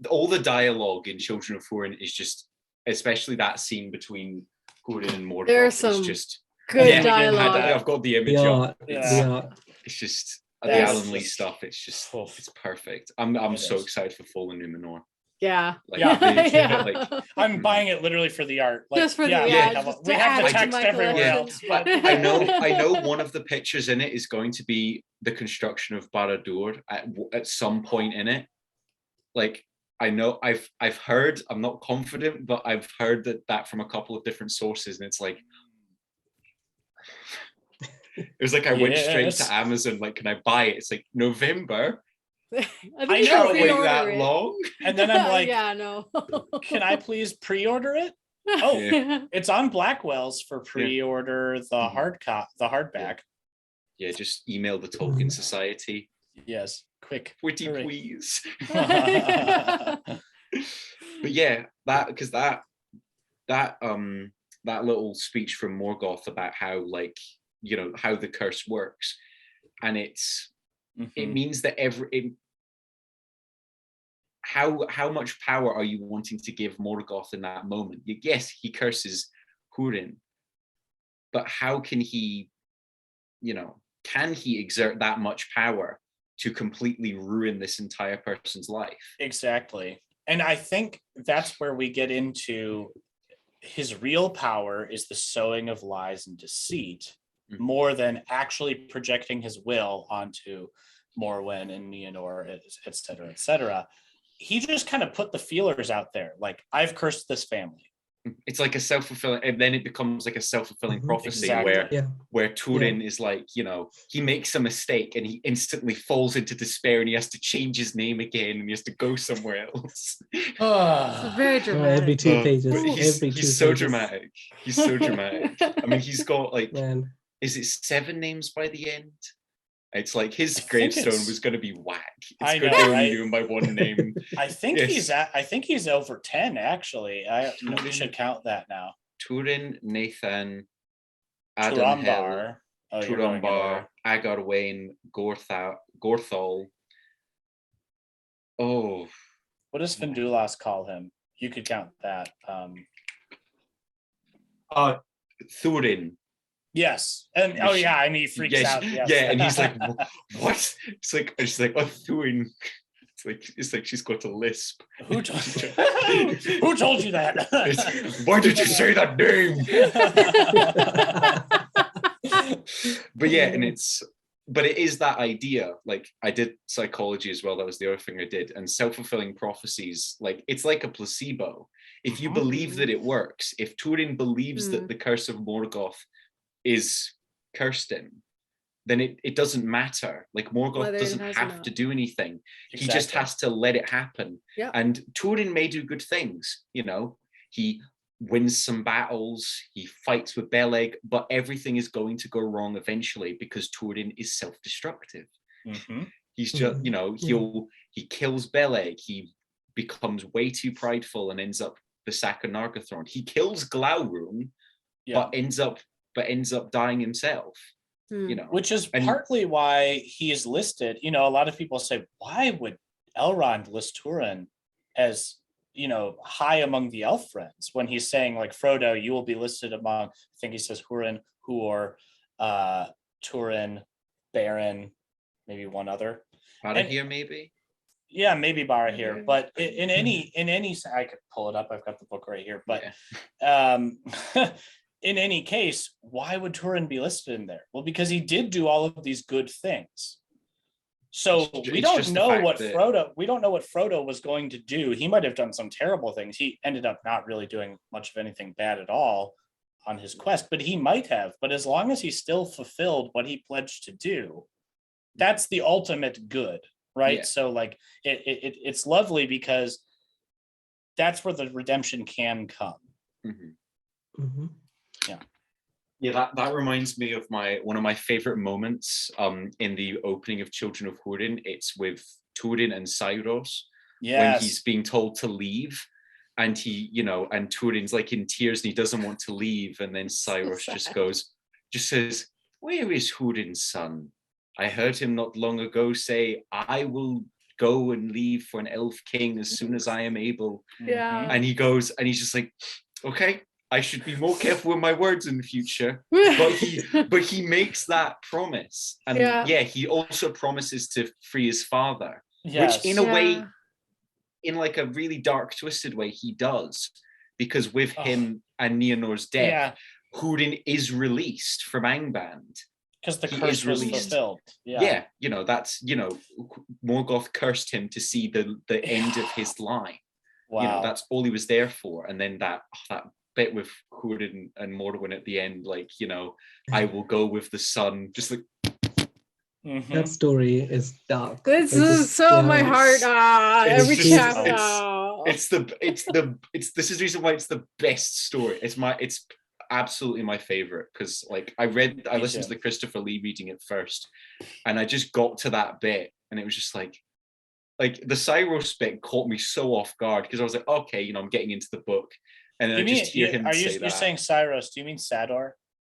all the dialogue in Children of Turin is just, especially that scene between Hurin and Morgoth.
There's some
just
good dialogue.
I've got the image up. It's just the Alan Lee stuff. It's just it's perfect. I'm so excited for Fallen Numenor.
Yeah.
I'm buying it literally for the art.
Just for
we have the text everywhere else. But
I know one of the pictures in it is going to be the construction of Barad-dûr at some point in it. Like, I know I've heard, I'm not confident, but I've heard that from a couple of different sources, and it's like, it was like I went straight to Amazon, like, can I buy it? It's like November.
I know,
wait that long.
And then I'm like,
no.
Can I please pre-order it? It's on Blackwell's for pre-order, the hardback.
Yeah, just email the Tolkien Society.
Yes, quick.
Pretty please. But yeah, that that little speech from Morgoth about how, like, you know, how the curse works, and it means that how much power are you wanting to give Morgoth in that moment? Yes, he curses Turin, but how can he, you know, can he exert that much power to completely ruin this entire person's life?
Exactly. And I think that's where we get into his real power is the sowing of lies and deceit, more than actually projecting his will onto Morwen and Nienor, et cetera, et cetera. He just kind of put the feelers out there, like, I've cursed this family.
It's like a self-fulfilling, and then it becomes like a self-fulfilling prophecy.
Exactly.
where Turin is like, you know, he makes a mistake and he instantly falls into despair and he has to change his name again and he has to go somewhere else.
It's very dramatic.
Every 2 pages.
But he's so dramatic. He's so dramatic. I mean, he's got like, is it 7 names by the end? It's like his gravestone was going to be whack. It's going to only do him by 1 name.
I think he's over 10 actually. We should count that now.
Turin, Nathan, Adamhel, Turambar, Agarwain, Gorthal. Oh,
what does Findulas call him? You could count that.
Thurin.
Yes, and and he freaks out. Yes.
Yeah, and he's like, "What?" It's like oh, Thurin. It's like she's got a lisp.
Who told you that?
Why did you say that name? But yeah, and it is that idea. Like, I did psychology as well. That was the other thing I did. And self-fulfilling prophecies, like, it's like a placebo. If you believe that it works, if Turin believes that the curse of Morgoth is cursed him, then it doesn't matter. Like, Morgoth doesn't have to do anything. Exactly. He just has to let it happen. Yep. And Turin may do good things, you know. He wins some battles, he fights with Beleg, but everything is going to go wrong eventually because Turin is self-destructive. He's just, you know, he kills Beleg, he becomes way too prideful and ends up the sack of Nargothrond. He kills Glaurung, but ends up dying himself. You know, which is
partly why he is listed. You know, a lot of people say, why would Elrond list Turin as, you know, high among the elf friends when he's saying, like, Frodo, you will be listed among, I think he says Hurin, Huor, Turin, Baron, maybe one other.
Barahir, maybe.
Yeah, maybe Barahir. But in any, I could pull it up. I've got the book right here. But in any case, why would Turin be listed in there? Well, because he did do all of these good things. So we don't know what Frodo was going to do. He might have done some terrible things. He ended up not really doing much of anything bad at all on his quest, but he might have. But as long as he still fulfilled what he pledged to do, that's the ultimate good, right? Yeah. So like it's lovely because that's where the redemption can come.
Yeah, that reminds me of one of my favorite moments in the opening of Children of Hurin. It's with Turin and Cyrus when he's being told to leave, and and Turin's like in tears and he doesn't want to leave, and then Cyrus just says, "Where is Hurin's son? I heard him not long ago say, I will go and leave for an elf king as soon as I am able."
Yeah.
And he goes, and he's just like, okay, I should be more careful with my words in the future. But he makes that promise. And he also promises to free his father, which in a way, in like a really dark, twisted way, he does. Because with him and Nianor's death, Hurin is released from Angband.
Because the curse was fulfilled.
Yeah, that's, Morgoth cursed him to see the end of his line. Wow. That's all he was there for. And then that bit with Hurin and Morwen at the end, like, I will go with the sun, just like.
That story is dark.
This is so my heart. Every chapter.
This is the reason why it's the best story. It's absolutely my favorite, because like I listened to the Christopher Lee reading it first, and I just got to that bit, and it was just like the Cyrus bit caught me so off guard, because I was like, okay, I'm getting into the book, And I just hear him say that.
You're saying Cyrus? Do you mean Sador?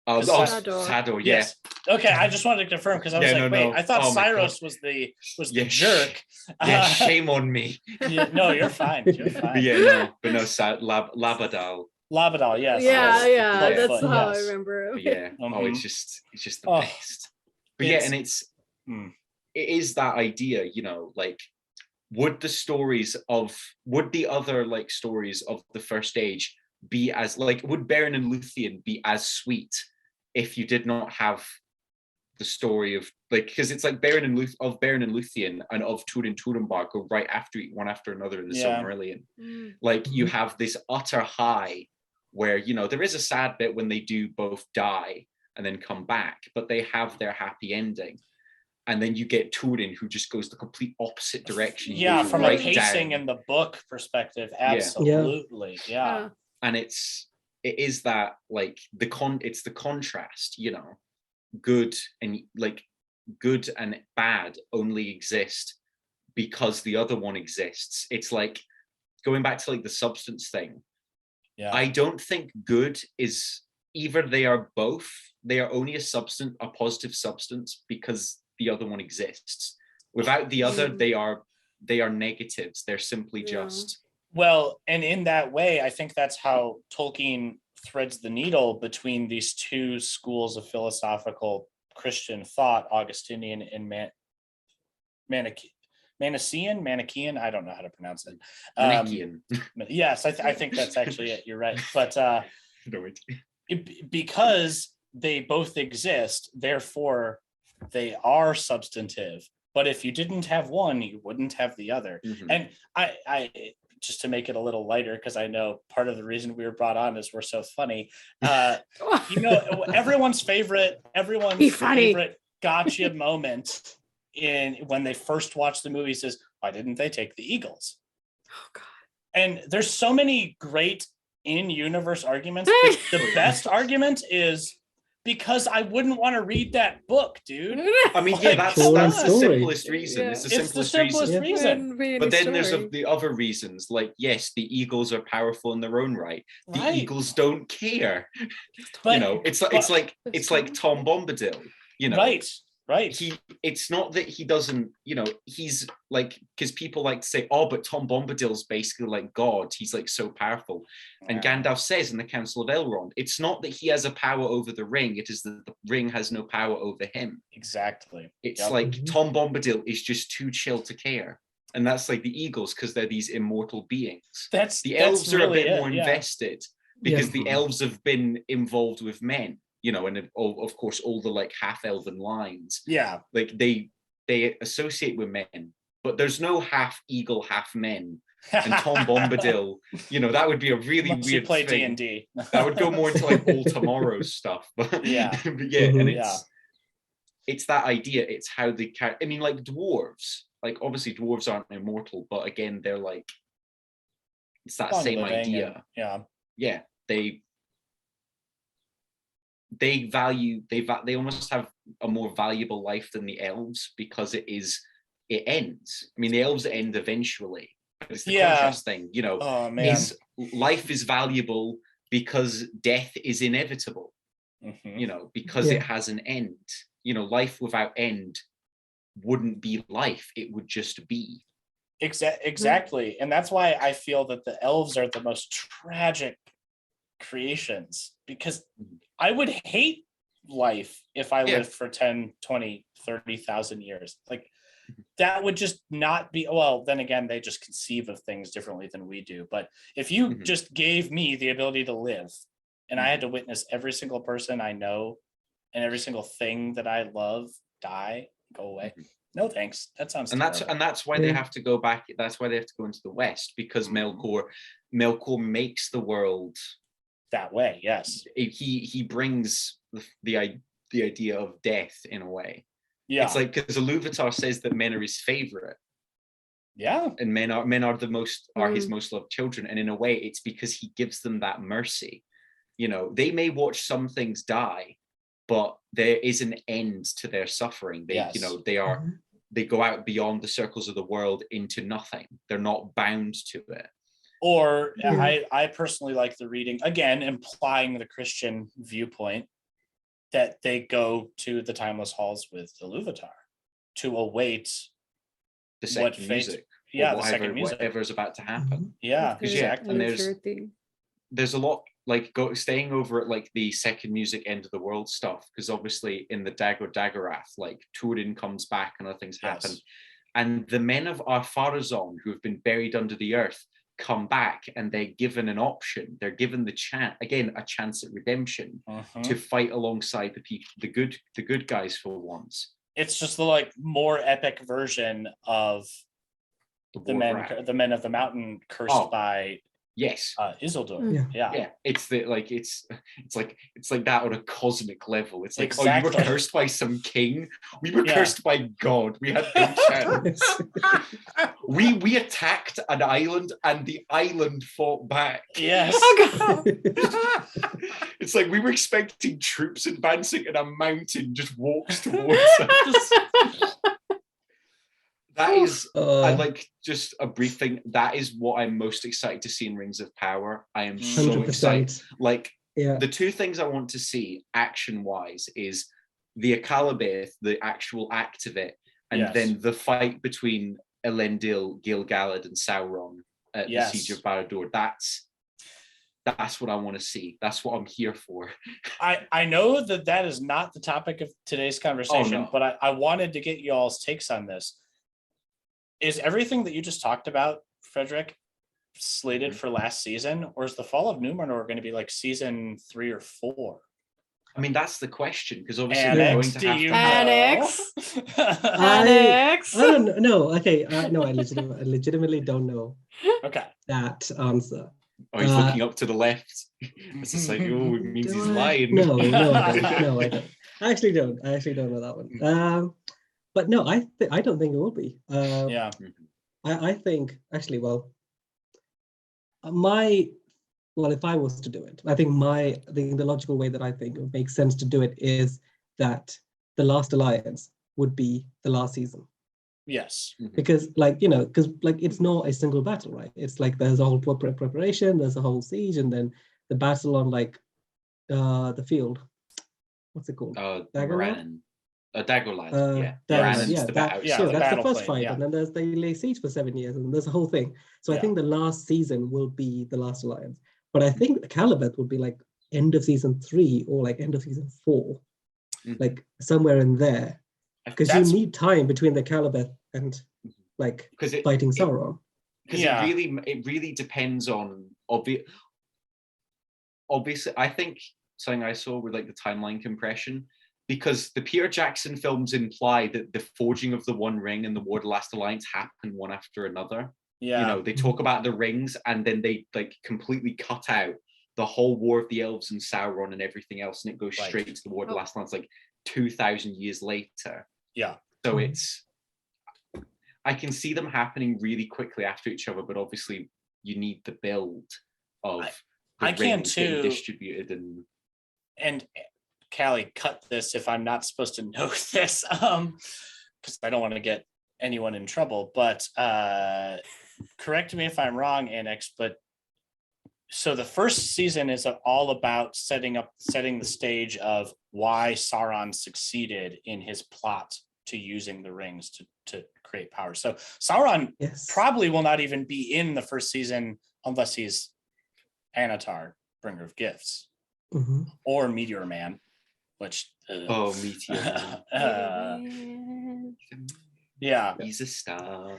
Oh,
Sador.
Sador, yeah.
Yes. Okay, I just wanted to confirm because I was I thought Cyrus was the jerk.
Yeah, shame on me.
No, you're fine. You're fine.
But no, Labadal.
Labadal, yes.
Yeah, that's
Clubfoot,
how I remember it.
But yeah. Oh, it's just the best. But yeah, and it is that idea, like, would the other like stories of the First Age be as like, would Beren and Luthien be as sweet if you did not have the story of like, because it's like Beren and Luthien and of Turin Turenbar go right after one after another in the Silmarillion. Like you have this utter high where there is a sad bit when they do both die and then come back, but they have their happy ending. And then you get Turin, who just goes the complete opposite direction.
Yeah, from a pacing and the book perspective, absolutely. Yeah.
And it is that like it's the contrast, good and bad only exist because the other one exists. It's like going back to like the substance thing. Yeah. I don't think good is either. They are both. They are only a positive substance because the other one exists. Without the other, they are negatives. They're simply just.
Well, and in that way, I think that's how Tolkien threads the needle between these two schools of philosophical Christian thought, Augustinian and Manichaean. I don't know how to pronounce it.
Manichaean.
Yes, I think that's actually it. You're right. But because they both exist, therefore they are substantive. But if you didn't have one, you wouldn't have the other. And I just to make it a little lighter, because I know part of the reason we were brought on is we're so funny. Everyone's favorite gotcha moment when they first watch the movies is, why didn't they take the Eagles?
Oh God.
And there's so many great in-universe arguments. The best argument is because I wouldn't want to read that book, dude.
I mean, that's the simplest reason.
Yeah. It's the simplest reason.
But then there's the other reasons, like, yes, the Eagles are powerful in their own right. The Eagles don't care. But, it's like Tom Bombadil,
Right.
It's not that he doesn't, he's like, because people like to say, oh, but Tom Bombadil's basically like God. He's like so powerful. And Gandalf says in the Council of Elrond, it's not that he has a power over the ring. It is that the ring has no power over him.
Exactly.
It's like Tom Bombadil is just too chill to care. And that's like the Eagles because they're these immortal beings. The elves are a bit more invested because the elves have been involved with men. And of course, all the like half-elven lines. Yeah. Like they associate with men, but there's no half eagle, half men. And Tom Bombadil, that would be a really weird
play
thing.
D&D.
That would go more into like All Tomorrow's stuff. But it's that idea. It's how they I mean, like dwarves. Like obviously dwarves aren't immortal, but again, they're like it's that same idea. They almost have a more valuable life than the elves because it ends. I mean, the elves end eventually. It's the contrast thing, life is valuable because death is inevitable, because it has an end. Life without end wouldn't be life. It would just be.
Exactly. And that's why I feel that the elves are the most tragic creations, because I would hate life if I lived for 10, 20, 30,000 years. Like that would just not be, well, then again, they just conceive of things differently than we do. But if you just gave me the ability to live and I had to witness every single person I know and every single thing that I love die, go away. No, thanks. That sounds terrible.
And that's why they have to go back. That's why they have to go into the West, because Melchor makes the world
that way. Yes,
he brings the idea of death in a way. It's like, because Iluvatar says that men are his favorite, and men are his most loved children, and in a way it's because he gives them that mercy. They may watch some things die, but there is an end to their suffering. They go out beyond the circles of the world into nothing. They're not bound to it.
Or
Yeah.
I personally like the reading, again, implying the Christian viewpoint, that they go to the timeless halls with Iluvatar to await
The
what
second
fate.
music.
Yeah,
Or
the second music.
whatever's about to happen.
Yeah,
There's
exactly.
and
a
there's-
sure thing.
There's a lot like staying over at like the second music end of the world stuff, because obviously in the Dagorath, like Turin comes back and other things happen.
Yes.
And the men of Ar-Pharazôn who have been buried under the earth come back, and they're given an option. They're given the chance, again, a chance at redemption to fight alongside the good guys for once.
It's just the like more epic version of the men of the mountain cursed by
Yes.
Isildur.
Yeah. It's like that on a cosmic level. It's like,
Exactly.
oh, you were cursed by some king. We were cursed by God. We had no chance. we attacked an island and the island fought back.
Yes.
It's like we were expecting troops advancing and a mountain just walks towards us. That is, I like just a brief thing. That is what I'm most excited to see in Rings of Power. I am so
100%.
excited. Like,
Yeah.
the two things I want to see action-wise is the Akalabeth, the actual act of it, and then the fight between Elendil, Gil-galad, and Sauron at the Siege of Barad-dûr. That's what I want to see. That's what I'm here for.
I know that is not the topic of today's conversation, but I wanted to get y'all's takes on this. Is everything that you just talked about, Frederik, slated for last season, or is the Fall of Númenor going to be like season 3 or 4?
I mean, that's the question, because obviously
Annex,
they're going to
Annex.
I don't know. Okay, no, I legitimately don't know.
Okay.
That answer.
Oh, he's looking up to the left. It's just like, oh, it means he's lying.
No, I don't. No, I don't. I actually don't know that one. But no, I don't think it will be. I think actually, if I was to do it, I think the logical way that I think it makes sense to do it is that the last alliance would be the last season.
Yes.
Because it's not a single battle, right? It's like there's a whole preparation, there's a whole siege, and then the battle on the field. What's it called?
Dagorlad.
Dagorlad, that's the first fight, and then they lay siege for 7 years, and there's a whole thing. So I think the last season will be the last alliance, but I think Akalabeth would be like end of season 3 or like end of season 4, like somewhere in there, because you need time between the Akalabeth and like fighting Sauron.
Because it really depends on obviously. I think something I saw with like the timeline compression. Because the Peter Jackson films imply that the forging of the One Ring and the War of the Last Alliance happen one after another. Yeah. They talk about the rings, and then they like completely cut out the whole War of the Elves and Sauron and everything else, and it goes straight to the War of the Last Alliance like 2,000 years later. Yeah. So I can see them happening really quickly after each other, but obviously you need the build of the rings getting distributed
and Kali, cut this if I'm not supposed to know this, because I don't want to get anyone in trouble. But correct me if I'm wrong, Annex. But so the first season is all about setting the stage of why Sauron succeeded in his plot to using the rings to create power. So Sauron probably will not even be in the first season unless he's Anatar, bringer of gifts, or Meteor Man. Which
Meteor
Man. Yeah,
he's a star.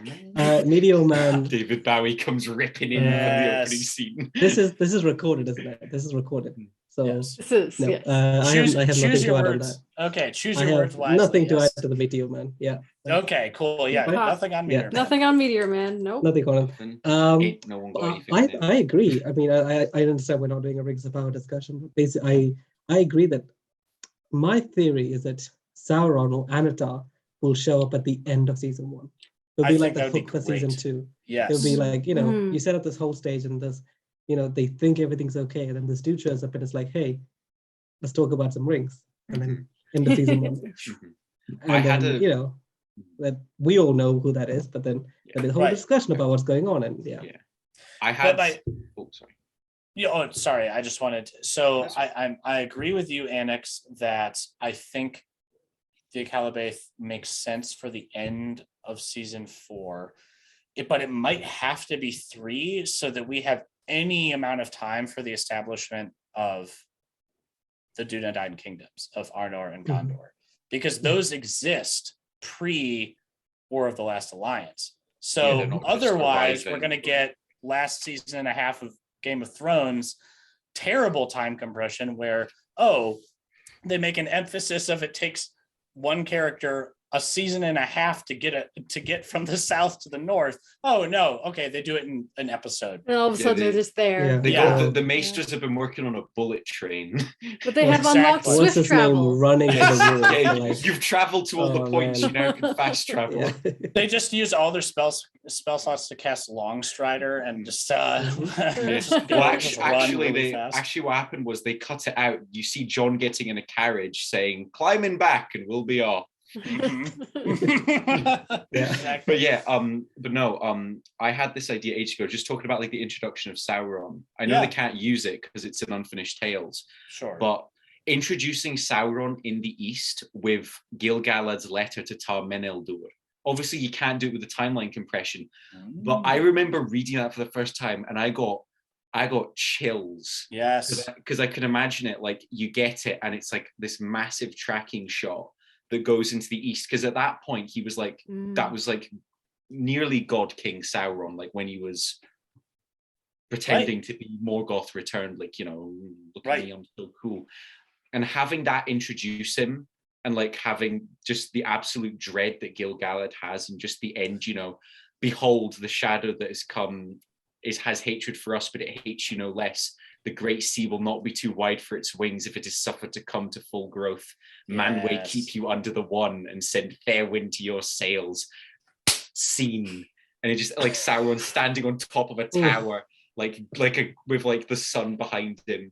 Meteor Man.
David Bowie comes ripping in for the opening scene.
This is recorded, isn't it? This is recorded. So
this is
no, I have nothing to add on that.
Okay, choose your words wisely.
Nothing to add to the Meteor Man. Yeah.
Okay, cool. Yeah, nothing on Meteor Man.
Nothing on Meteor Man. Nope.
Nothing on him. I agree. I mean, I understand we're not doing a Rings of Power discussion, but basically, I agree that my theory is that Sauron or Anatar will show up at the end of season 1. It'll be like the hook for season 2.
Yes.
It'll be like, you set up this whole stage and there's, they think everything's okay. And then this dude shows up and it's like, hey, let's talk about some rings. And then end of season 1. And that we all know who that is, but then there's a whole discussion about what's going on. And
I had.
But
Oh, sorry.
Yeah. Oh, sorry. I just wanted. So
That's okay.
I agree with you, Annex, that I think the Calibath makes sense for the end of season 4. But it might have to be 3 so that we have any amount of time for the establishment of the Dunedain kingdoms of Arnor and Gondor, because those exist pre War of the Last Alliance. So
they're not just
otherwise, we're
arriving.
going to get last season and a half of Game of Thrones, terrible time compression where, they make an emphasis of it takes one character a season and a half to get from the south to the north. Oh no, okay, they do it in an episode.
And all of a
Yeah,
sudden
they-
they're just there.
The maesters have been working on a bullet train.
But they have unlocked
Exactly.
What's
swift
his name?
travel.
Running to the wall.
Yeah,
like,
you've traveled to all the
Oh,
points.
man.
You now can fast travel.
yeah.
They just use all their spell slots to cast Longstrider and just
Yes.
just go,
Well,
just run really fast.
actually what happened was they cut it out. You see John getting in a carriage saying, "Climbing back, and we'll be off."
Mhm.
Yeah.
Exactly.
But yeah, but no, I had this idea ages ago, just talking about like the introduction of Sauron. I know
Yeah.
they can't use it because it's an unfinished tales,
Sure.
but introducing Sauron in the East with Gil-galad's letter to Tar Meneldur. Obviously, you can't do it with the timeline compression, but I remember reading that for the first time, and I got chills.
Yes.
Because I can imagine it, like you get it, and it's like this massive tracking shot that goes into the East. Because at that point, he was like, that was like nearly God King Sauron, like when he was pretending to be Morgoth returned, like, you know, look at me, I'm so cool. And having that introduce him, and like having just the absolute dread that Gil-galad has, and just the end, you know, behold, the shadow that has come has hatred for us, but it hates you no less. The great sea will not be too wide for its wings if it is suffered to come to full growth. Man way keep you under the one and send fair wind to your sails. Scene. And it just like Sauron standing on top of a tower, with the sun behind him.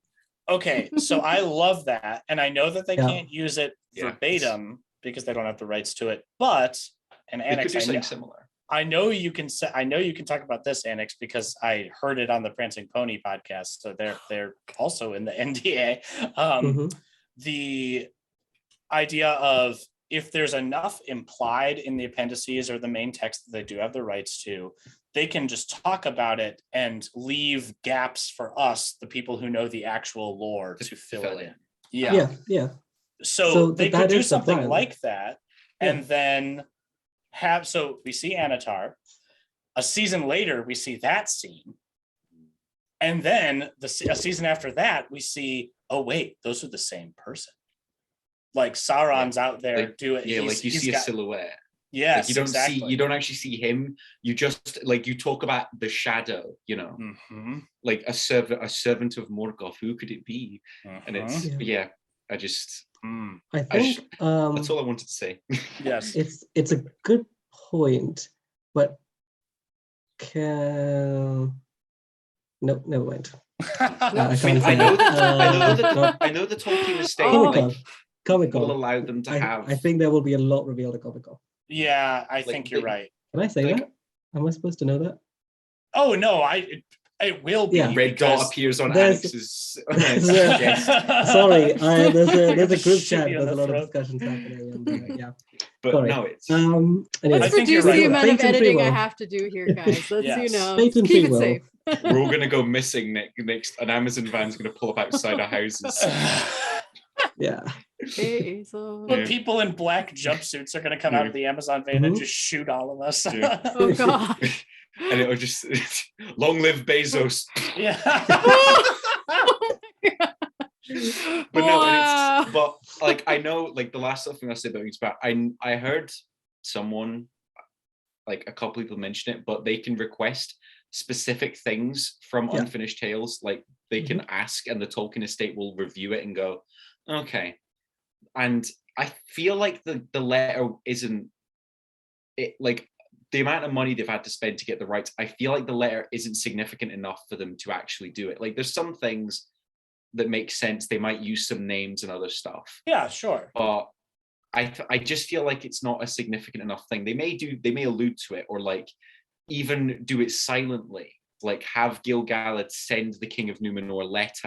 Okay, so I love that, and I know that they
Yeah.
can't use it verbatim because they don't have the rights to it. But
They could
Annex,
do something similar.
I know you can say, I know you can talk about this, Annex, because I heard it on the Prancing Pony podcast. So they're also in the NDA. The idea of if there's enough implied in the appendices or the main text that they do have the rights to, they can just talk about it and leave gaps for us, the people who know the actual lore, to fill it in.
Yeah.
So they could
that
do
is the
something
plan.
like that, and then so we see Anatar. A season later, we see that scene, and then a season after that, we see, oh wait, those are the same person. Like Sauron's out there doing.
Yeah, like you see a silhouette.
Yes,
like you don't actually see him. You just like you talk about the shadow, you know, like a servant of Morgoth. Who could it be? And it's I just
I think
that's all I wanted to say.
Yes,
it's a good point, but no, never mind.
I know the Tolkien estate
Comic-Con
will allow them to have.
I think there will be a lot revealed at Comic-Con.
Yeah, I think you're right.
Can I say that? Am I supposed to know that?
Oh no, it will be.
Yeah.
Red dot appears on Anex's.
Sorry, there's a group chat. There's a lot of discussions happening. And,
but
sorry.
no, it's.
Let's
I think you're
reduce
right.
the amount of
Fate and
editing
free
I
will.
have to do here, guys. Let's
Yes.
Fate and
keep
free
it
will.
safe.
We're all gonna go missing next. An Amazon van's gonna pull up outside our houses.
Yeah.
Okay, so
But people in black jumpsuits are going to come out of the Amazon van and just shoot all of us.
oh god.
And it was just long live Bezos.
Yeah.
But no, but like I know, like the last thing I said about it's about I heard someone, like a couple people mention it, but they can request specific things from Unfinished Tales, like they can ask, and the Tolkien estate will review it and go, okay. And I feel like the letter isn't it, like the amount of money they've had to spend to get the rights. I feel like the letter isn't significant enough for them to actually do it. Like there's some things that make sense. They might use some names and other stuff.
Yeah, sure.
But I just feel like it's not a significant enough thing. They may allude to it, or like even do it silently. like have Gil-galad send the King of Numenor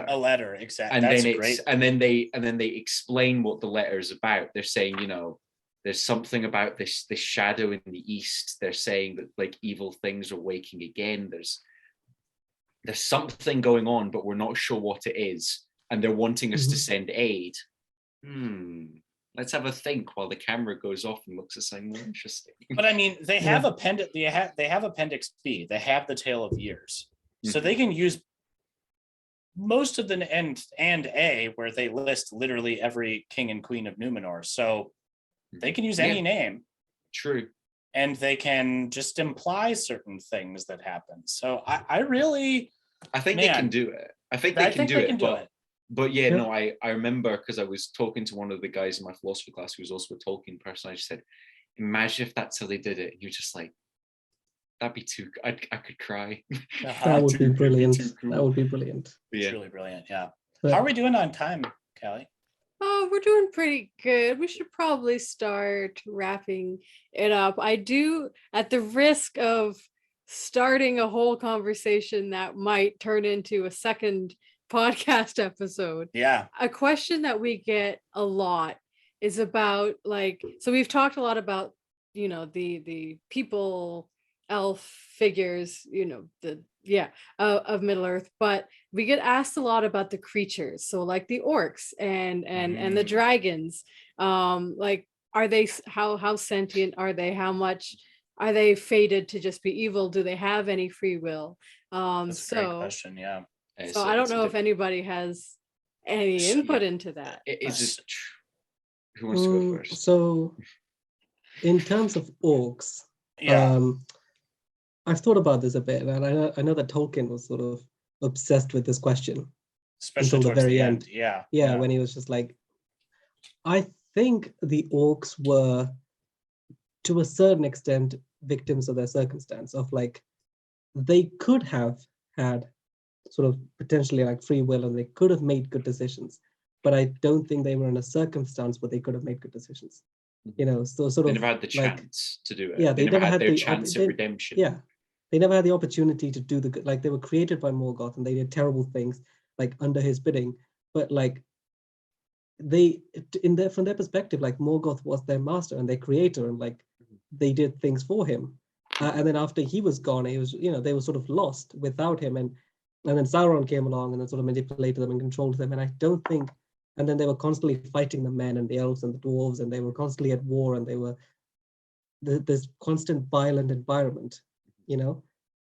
A letter, exactly.
and
That's
then
great.
and then they explain what the letter is about. They're saying, you know, there's something about this shadow in the east. They're saying that like evil things are waking again. There's something going on, but we're not sure what it is, and they're wanting us to send aid. Let's have a think while the camera goes off and looks at something more interesting.
But I mean, they have they have Appendix B. They have the Tale of Years, so they can use most of the and A, where they list literally every king and queen of Numenor. So they can use any name.
True.
And they can just imply certain things that happen. So I think
they can do it. I think they can do it. But yeah, no, I remember, because I was talking to one of the guys in my philosophy class who was also a Tolkien person. I just said, imagine if that's how they did it. And you're just like, that'd be too, I could cry.
That would be brilliant. Cool. That would be brilliant.
It's really brilliant. Yeah. How are we doing on time, Callie?
Oh, we're doing pretty good. We should probably start wrapping it up. I do, at the risk of starting a whole conversation that might turn into a second podcast episode.
Yeah.
A question that we get a lot is about, like, so we've talked a lot about, you know, the people, elf figures, you know, of Middle Earth, but we get asked a lot about the creatures. So like the orcs and the dragons, like, are they, how sentient are they? How much are they fated to just be evil? Do they have any free will?
That's a great question. Yeah.
So I don't know if anybody has any input into that.
Who wants to go first?
So in terms of orcs, I've thought about this a bit, and I know that Tolkien was sort of obsessed with this question,
especially
until the very end.
Yeah,
when he was just like, I think the orcs were, to a certain extent, victims of their circumstance, of like, they could have had sort of potentially like free will, and they could have made good decisions, but I don't think they were in a circumstance where they could have made good decisions. You know, so sort of
they never had the chance to do it.
Yeah, they never had
their
the
chance at redemption.
Yeah, they never had the opportunity to do the good. Like, they were created by Morgoth, and they did terrible things, like under his bidding. But like, from their perspective, like, Morgoth was their master and their creator, and like, they did things for him. And then after he was gone, he was, you know, they were sort of lost without him, and then Sauron came along and then sort of manipulated them and controlled them. And I don't think, and then they were constantly fighting the men and the elves and the dwarves, and they were constantly at war, and they were this constant violent environment, you know.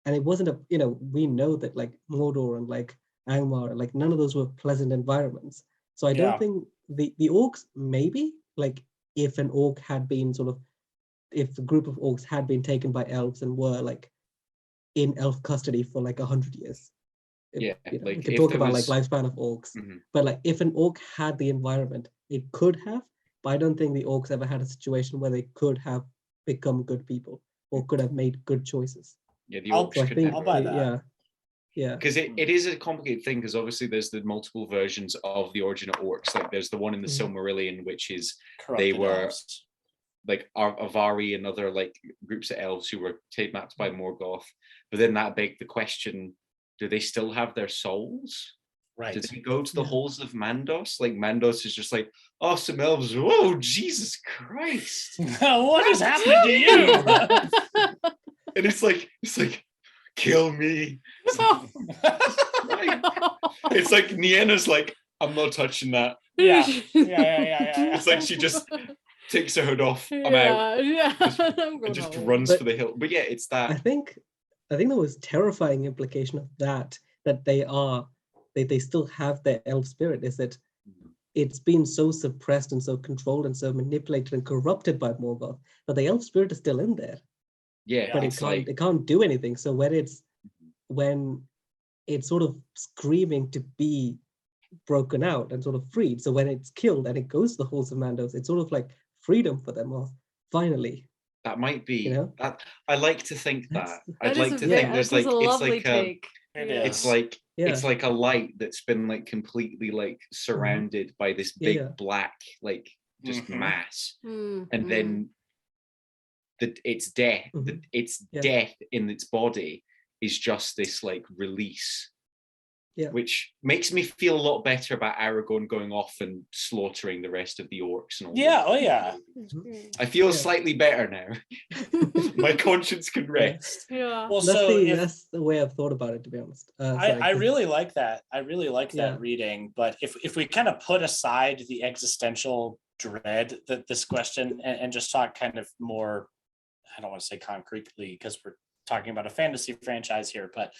And it wasn't a, you know, we know that like Mordor and like Angmar, like none of those were pleasant environments. So I don't think the orcs, maybe, like, if an orc had been sort of, if a group of orcs had been taken by elves and were like in elf custody for like 100 years. You know,
like,
we can talk about like lifespan of orcs, but like, if an orc had the environment, it could have, but I don't think the orcs ever had a situation where they could have become good people or could have made good choices.
Yeah, the orcs could never.
I'll buy that.
Yeah.
Because it is a complicated thing, because obviously there's the multiple versions of the origin of orcs. Like, there's the one in the Silmarillion, which is
Corrupted
they were
elves.
like Avari and other like groups of elves who were kidnapped by Morgoth. But then that begged the question, do they still have their souls?
Right.
Do they go to the halls of Mandos? Like, Mandos is just like, oh, some elves. Oh, Jesus Christ.
What has happened to you?
And it's like, kill me. It's like Niena's like, I'm not touching that.
Yeah.
It's like she just takes her hood off. I'm out. And just runs for the hill. But yeah, it's that.
I think the most terrifying implication of that they still have their elf spirit, is that it's been so suppressed and so controlled and so manipulated and corrupted by Morgoth, but the elf spirit is still in there.
Yeah,
but it can't do anything. So when it's sort of screaming to be broken out and sort of freed, so when it's killed and it goes to the halls of Mandos, it's sort of like freedom for them, or finally.
That might be,
you know?
that I like to think that.
I'd like to think there's like,
it's like a light that's been like completely like surrounded by this big black like just mass, and then its death, its death in its body is just this like release,
Yeah.
which makes me feel a lot better about Aragorn going off and slaughtering the rest of the orcs and all.
Yeah,
that.
oh yeah.
I feel
Yeah.
slightly better now. My conscience can rest.
Yeah.
Well,
That's
so if
that's the way I've thought about it, to be honest.
I really like that. I really like
Yeah.
that reading. But if we kind of put aside the existential dread that this question and just talk kind of more, I don't want to say concretely because we're talking about a fantasy franchise here, but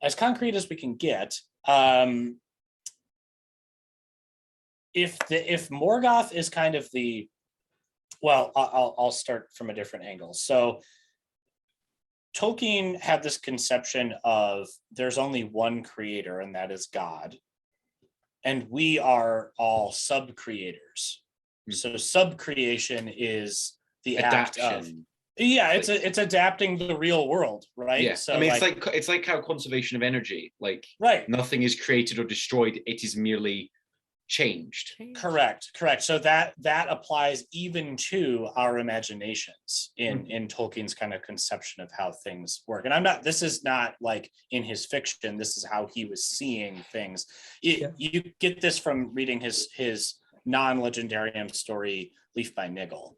as concrete as we can get, if Morgoth is kind of the, well, I'll start from a different angle. So Tolkien had this conception of there's only one creator, and that is God. And we are all sub-creators. So sub-creation is the act of, yeah, it's adapting the real world, right?
Yeah,
So
I mean, it's like how conservation of energy, like
right,
nothing is created or destroyed, it is merely changed.
correct. So that applies even to our imaginations in Tolkien's kind of conception of how things work. And this is not like in his fiction, this is how he was seeing things. You get this from reading his non-legendarium story Leaf by Niggle,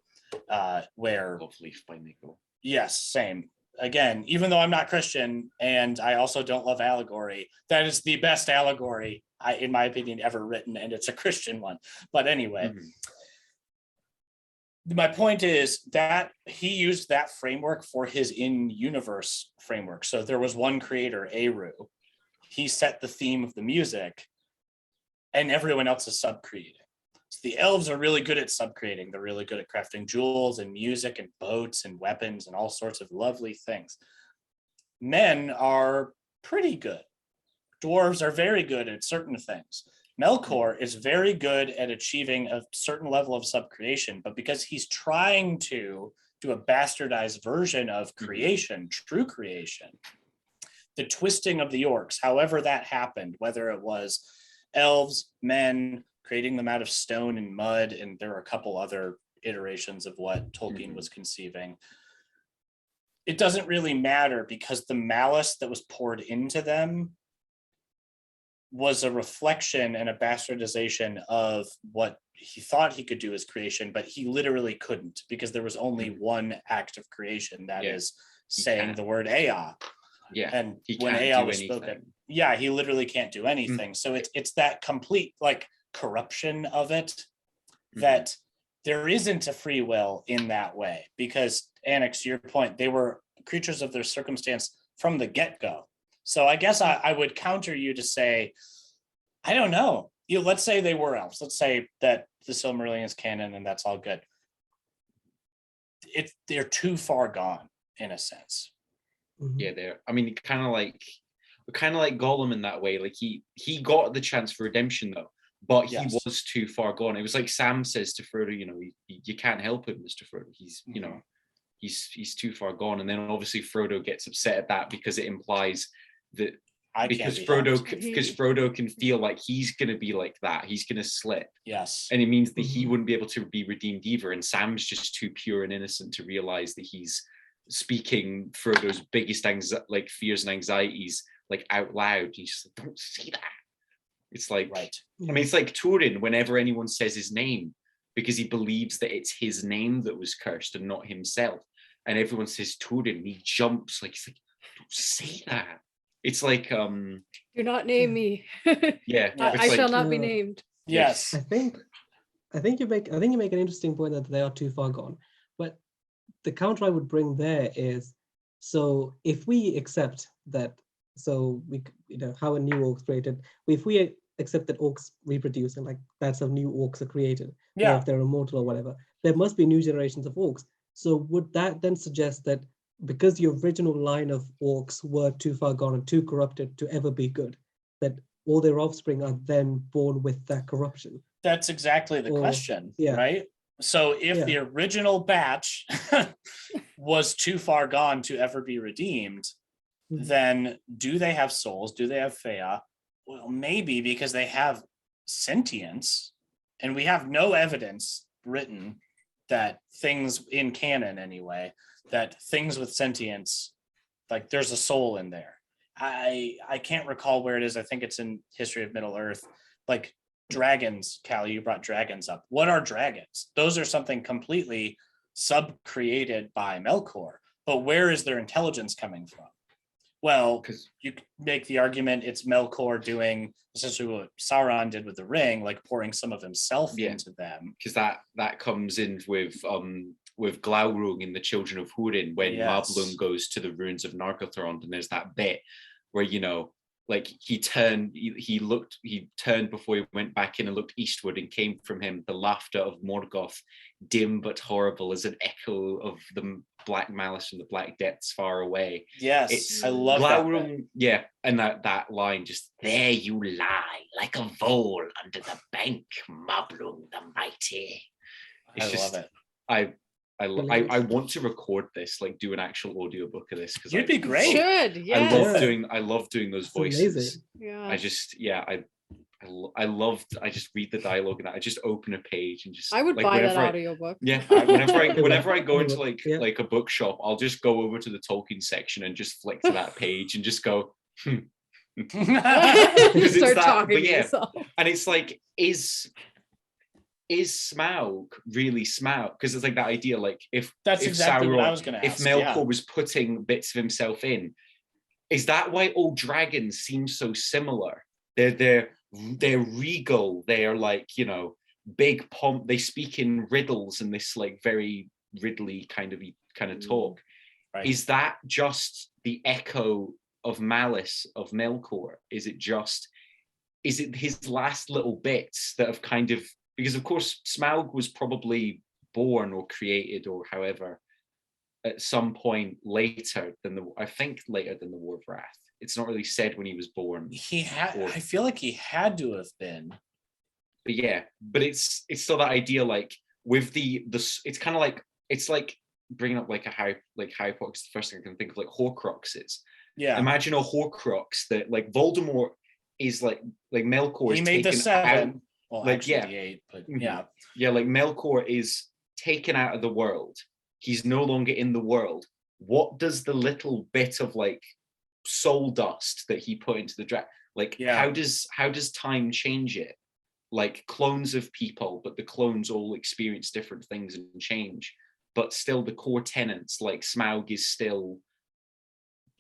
where
Love Leaf by Niggle.
Yes, same. Again, even though I'm not Christian and I also don't love allegory, that is the best allegory, in my opinion, ever written, and it's a Christian one. But anyway, my point is that he used that framework for his in-universe framework. So there was one creator, Eru. He set the theme of the music, and everyone else is sub-creating. So the elves are really good at sub-creating. They're really good at crafting jewels and music and boats and weapons and all sorts of lovely things. Men are pretty good. Dwarves are very good at certain things. Melchor is very good at achieving a certain level of sub-creation, but because he's trying to do a bastardized version of creation, true creation, the twisting of the orcs, however that happened, whether it was elves, men, creating them out of stone and mud, and there are a couple other iterations of what Tolkien was conceiving. It doesn't really matter because the malice that was poured into them was a reflection and a bastardization of what he thought he could do as creation, but he literally couldn't because there was only one act of creation, that is saying the word Ea.
Yeah,
and when Ea was spoken, he literally can't do anything. So it's that complete like corruption of it that there isn't a free will in that way, because Anex, to your point, they were creatures of their circumstance from the get-go. So I guess I would counter you to say, I don't know. Let's say they were elves. Let's say that the Silmarillion is canon and that's all good. They're too far gone in a sense.
Yeah, I mean, kind of like Gollum in that way. Like he got the chance for redemption though, but he was too far gone. It was like Sam says to Frodo, you can't help him, Mr. Frodo. He's he's too far gone. And then obviously Frodo gets upset at that because it implies that because Frodo can feel like he's going to be like that. He's going to slip.
Yes.
And it means that he wouldn't be able to be redeemed either. And Sam's just too pure and innocent to realize that he's speaking Frodo's biggest fears and anxieties like out loud. He's just like, don't say that. It's like, I mean, it's like Turin whenever anyone says his name, because he believes that it's his name that was cursed and not himself. And everyone says Turin, he jumps like, he's like, don't say that. It's like do
not name me. I shall not be named.
Yes.
I think you make an interesting point that they are too far gone. But the counter I would bring there is, so if we accept that, so we how a new orcs created, if we accept that orcs reproduce and like that's how new orcs are created, if they're immortal or whatever, there must be new generations of orcs. So would that then suggest that because the original line of orcs were too far gone and too corrupted to ever be good, that all their offspring are then born with that corruption?
That's exactly the question, right? So if the original batch was too far gone to ever be redeemed, then do they have souls? Do they have Fea? Well, maybe, because they have sentience, and we have no evidence written that things in canon anyway, that things with sentience like there's a soul in there. I can't recall where it is. I think it's in History of Middle Earth. Like dragons, Callie, you brought dragons up. What are dragons? Those are something completely sub-created by Melchor. But where is their intelligence coming from? Well, because you could make the argument it's Melchor doing essentially what Sauron did with the ring, like pouring some of himself into them.
Because that comes in with Glaurung in the Children of Húrin when Mablung goes to the ruins of Nargothrond, and there's that bit where, you know, like he turned before he went back in and looked eastward, and came from him the laughter of Morgoth, dim but horrible as an echo of the black malice from the black depths far away.
Yes, I love
Glaurung,
that.
yeah, and that line, just there you lie like a vole under the bank, Mablung the mighty. It's
love it.
I want to record this, like do an actual audiobook of this, because
you'd be great.
Should, yes.
I love doing those voices.
Amazing.
Yeah.
I just read the dialogue and I just open a page and just
I would
like,
buy that audiobook.
Yeah, whenever I go into like a bookshop, I'll just go over to the Tolkien section and just flick to that page and just go
Start talking to yourself.
And it's like, is Smaug really Smaug? Because it's like that idea, like if
exactly
Sauron,
what I was going to ask.
If Melkor was putting bits of himself in, is that why all dragons seem so similar? They're regal. They are like, you know, big pomp. They speak in riddles and this like very riddly kind of talk. Right. Is that just the echo of malice of Melkor? Is it his last little bits that have kind of, because of course Smaug was probably born or created or however at some point later than the War of Wrath. It's not really said when he was born.
I feel like he had to have been.
But yeah, but it's still that idea, like with the it's kind of like, it's like bringing up like a Hypox. The first thing I can think of, like Horcruxes.
Yeah.
Imagine a Horcrux that like Voldemort is like Melkor.
He made the 7.
Out.
Well,
like
actually the 8, but yeah.
Yeah, like Melkor is taken out of the world. He's no longer in the world. What does the little bit of like soul dust that he put into the dragon, like how does time change it? Like clones of people, but the clones all experience different things and change. But still the core tenets, like Smaug is still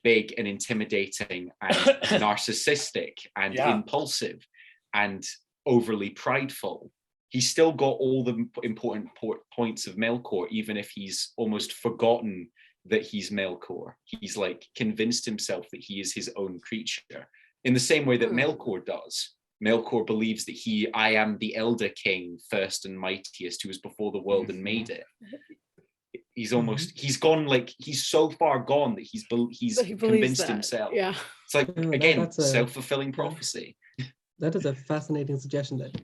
big and intimidating and narcissistic and impulsive and overly prideful. He's still got all the important points of Melkor, even if he's almost forgotten that he's Melkor. He's like convinced himself that he is his own creature in the same way that Melkor does. Melkor believes that I am the Elder King, first and mightiest, who was before the world and made it. He's almost, he's gone, like he's so far gone that he's convinced himself.
Yeah.
It's like, again, self-fulfilling prophecy.
That is a fascinating suggestion that,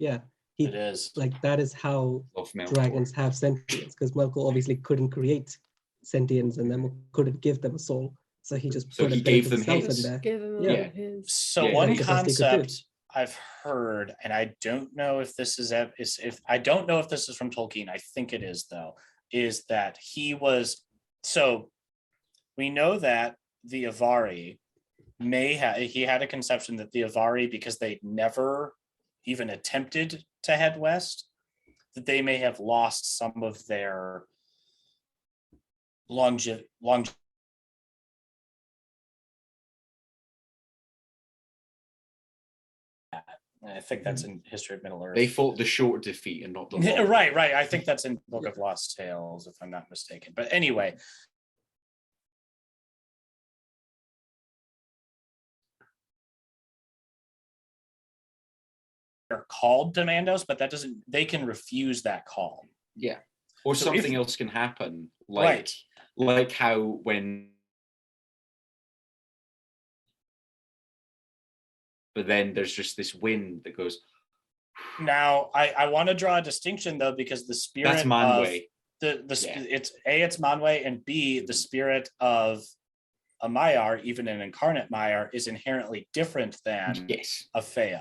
it is.
Like that is how dragons have sentience, because Melkor obviously couldn't create sentience and then couldn't give them a soul. So he just put a bit of himself in there.
His.
So one concept I've heard, and I don't know if this is I don't know if this is from Tolkien. I think it is though. Is that so we know that the Avari he had a conception that the Avari, because they never even attempted to head west, that they may have lost some of their longevity. I think that's in History of Middle Earth.
They fought the short defeat and not the long.
Right. I think that's in Book of Lost Tales, if I'm not mistaken. But anyway. They're called Demandos, but that doesn't, they can refuse that call.
Yeah. Or so something else can happen. Like how when, but then there's just this wind that goes.
Now, I want to draw a distinction though, because the spirit
that's Manwë.
It's Manwë, and B, the spirit of a Maiar, even an incarnate Maiar, is inherently different than a Fea,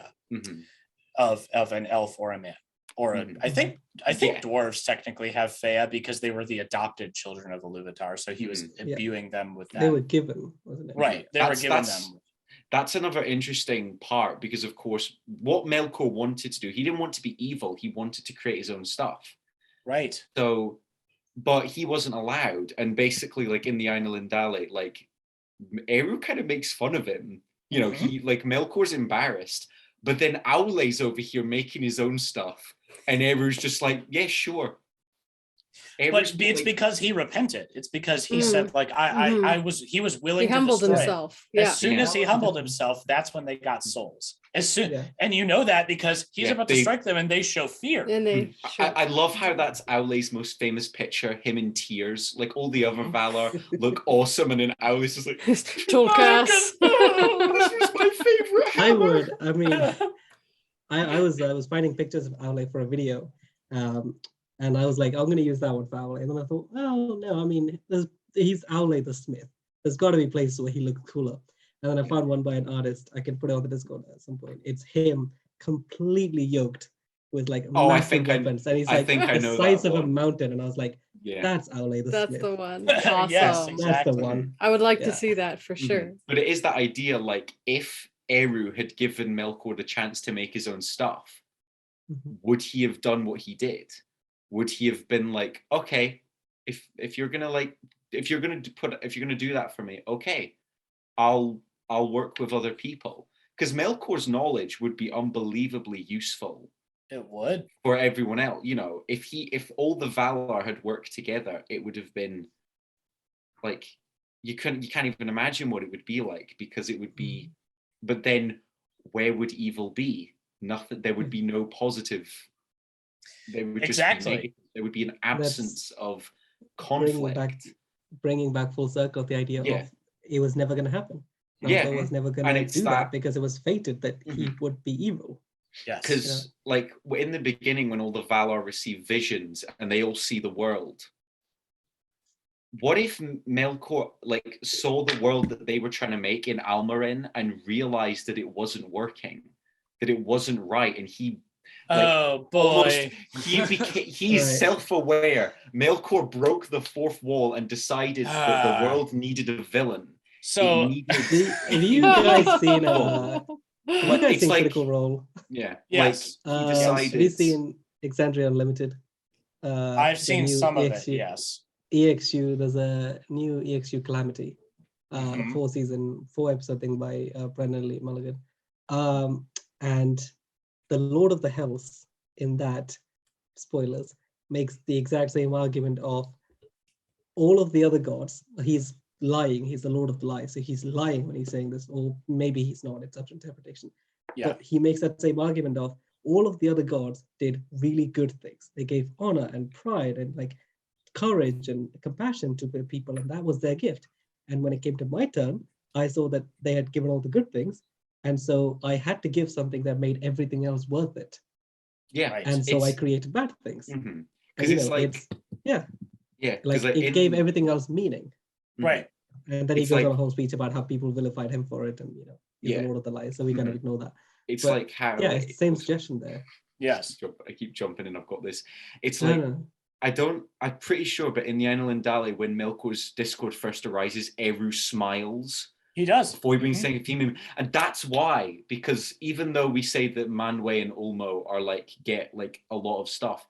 of an elf or a man. or I think
Yeah.
dwarves technically have Fea because they were the adopted children of the Iluvatar, so he was imbuing them with that.
They were given, wasn't it?
Right, they were given them.
That's another interesting part because, of course, what Melkor wanted to do, he didn't want to be evil. He wanted to create his own stuff.
Right.
So, but he wasn't allowed. And basically, like in the Ainulindale, like Eru kind of makes fun of him. You know, he like Melkor's embarrassed, but then Aule's over here making his own stuff, and Eru's just like, yeah, sure.
But it's because he repented. It's because he said, like, he was willing
he humbled
to destroy
himself.
it. As soon as he humbled himself, that's when they got souls. As soon, and you know that because he's about to strike them and they show fear.
And they
I love how that's Aule's most famous picture, him in tears. Like all the other Valar look awesome, and then Aule's just like,
Tolkas.
This was my favorite.
I would. I mean, I was finding pictures of Aule for a video. And I was like, I'm going to use that one for Aule. And then I thought, oh, no, I mean, he's Aule the Smith. There's got to be places where he looks cooler. And then I found one by an artist. I can put it on the Discord at some point. It's him completely yoked with like massive weapons. And he's like the size of a mountain. And I was like, that's Aule the Smith.
That's the one. Awesome.
Yes, exactly.
That's the one.
I would like to see that for sure.
But it is that idea, like, if Eru had given Melkor the chance to make his own stuff, would he have done what he did? Would he have been like, okay, if you're gonna do that for me, okay, I'll work with other people, because Melkor's knowledge would be unbelievably useful.
It would
for everyone else. You know, if all the Valar had worked together, it would have been like you can't even imagine what it would be like, because it would be. But then, where would evil be? Nothing. There would be no positive. There would just be negative. There would be an absence of conflict.
Bringing back full circle the idea of it was never going to happen. Melkor was never going to do that because it was fated that he would be evil.
Yes,
because like in the beginning, when all the Valar receive visions and they all see the world. What if Melkor like saw the world that they were trying to make in Almarin and realized that it wasn't working, that it wasn't right, and he. Like,
oh boy!
He's self-aware. Melkor broke the fourth wall and decided that the world needed a villain.
So,
have you guys seen Critical Role?
Yeah.
Yes.
Like, he decided.
Have you seen Exandria Unlimited?
I've seen some of it. Yes.
EXU. There's a new EXU Calamity, 4-episode thing by Brendan Lee Mulligan, and the Lord of the Hells in that, spoilers, makes the exact same argument of all of the other gods. He's lying. He's the Lord of the Lies. So he's lying when he's saying this, or maybe he's not. It's up to interpretation. Yeah. But he makes that same argument of all of the other gods did really good things. They gave honor and pride and like courage and compassion to the people, and that was their gift. And when it came to my turn, I saw that they had given all the good things. And so I had to give something that made everything else worth it.
Yeah. Right.
And so I created bad things.
Because it's like,
like it gave everything else meaning.
Right.
And then he goes on a whole speech about how people vilified him for it, and he's the Lord of the Lies. So we gotta ignore that.
It's like how
it's the same suggestion there.
Yes.
I keep jumping in. I've got this. It's like I'm pretty sure, but in the Ainulindale, when Melkor's Discord first arises, Eru smiles.
He does.
Before being saying a theme, and that's why, because even though we say that Manwë and Ulmo are get a lot of stuff,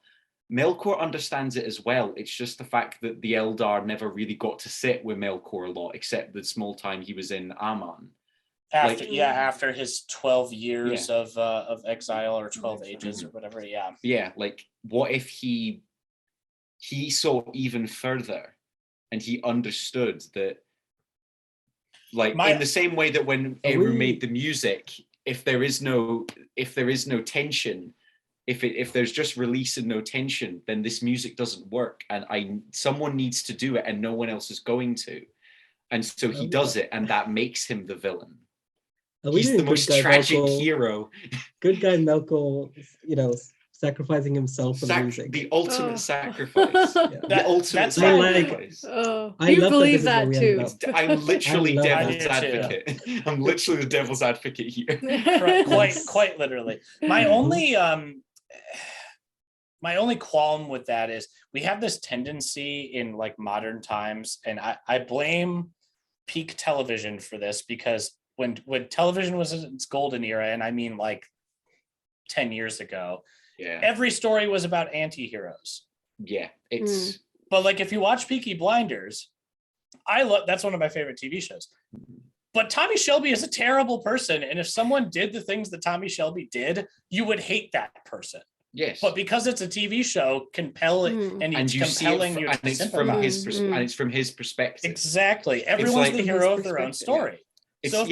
Melkor understands it as well. It's just the fact that the Eldar never really got to sit with Melkor a lot, except the small time he was in Aman.
After his 12 years of exile, or 12 ages or whatever.
Yeah, like what if he saw even further, and he understood that. Like in the same way that when Eru made the music, if there is no tension, if there's just release and no tension, then this music doesn't work, and someone needs to do it, and no one else is going to, and so he does it, and that makes him the villain. He's the most tragic hero.
Good guy Melkor, sacrificing himself for the music.
The ultimate sacrifice. The ultimate sacrifice.
You believe that too.
I'm literally devil's advocate. I'm literally the devil's advocate here.
Quite literally. My only my only qualm with that is we have this tendency in like modern times, and I blame peak television for this, because when television was in its golden era, and I mean like 10 years ago, every story was about anti-heroes.
Yeah, it's
but like if you watch Peaky Blinders, that's one of my favorite TV shows. But Tommy Shelby is a terrible person, and if someone did the things that Tommy Shelby did, you would hate that person.
Yes,
but because it's a TV show, compelling, and it's compelling you to sympathize.
And it's from his perspective.
Exactly, everyone's the hero of their own story. So of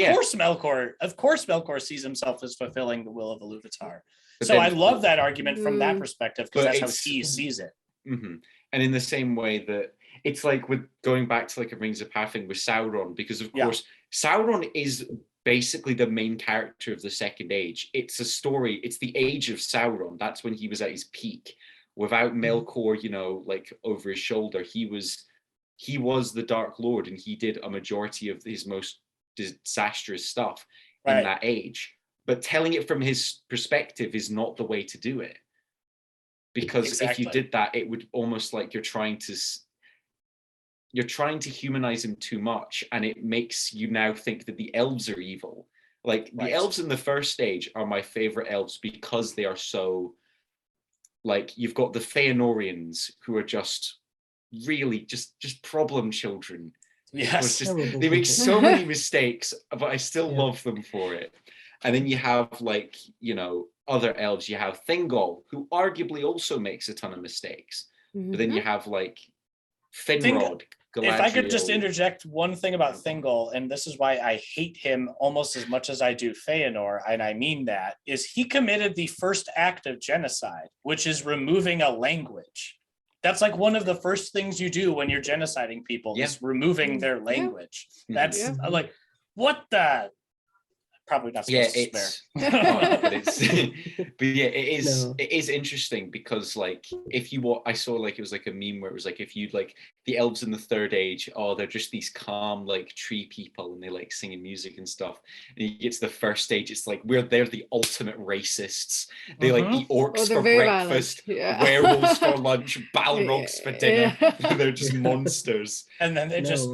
course Melchor sees himself as fulfilling the will of Iluvatar. So I love that argument from that perspective, because that's how he sees it.
And in the same way that it's like with going back to like a Rings of Power thing with Sauron, because of course Sauron is basically the main character of the Second Age. It's a story, it's the age of Sauron. That's when he was at his peak. Without Melkor, you know, like over his shoulder, he was the Dark Lord, and he did a majority of his most disastrous stuff in that age. But telling it from his perspective is not the way to do it. Because if you did that, it would almost like you're trying to humanize him too much, and it makes you now think that the elves are evil. Like the elves in the first stage are my favorite elves, because they are so, like, you've got the Feanorians, who are just really just problem children.
Yes,
they make so many mistakes, but I still love them for it. And then you have, like, you know, other elves. You have Thingol, who arguably also makes a ton of mistakes. But then you have like Finrod.
If I could just interject one thing about Thingol, and this is why I hate him almost as much as I do Feanor, and I mean that, is he committed the first act of genocide, which is removing a language. That's like one of the first things you do when you're genociding people, is removing their language. That's like, what the... Probably not supposed to swear.
But yeah, it is interesting, because like if you I saw like it was like a meme where it was like, if you like the elves in the Third Age, they're just these calm like tree people, and they like singing music and stuff, and you get to the first stage, it's like they're the ultimate racists. They like eat orcs for breakfast, werewolves for lunch, balrogs for dinner. They're just monsters,
and then they just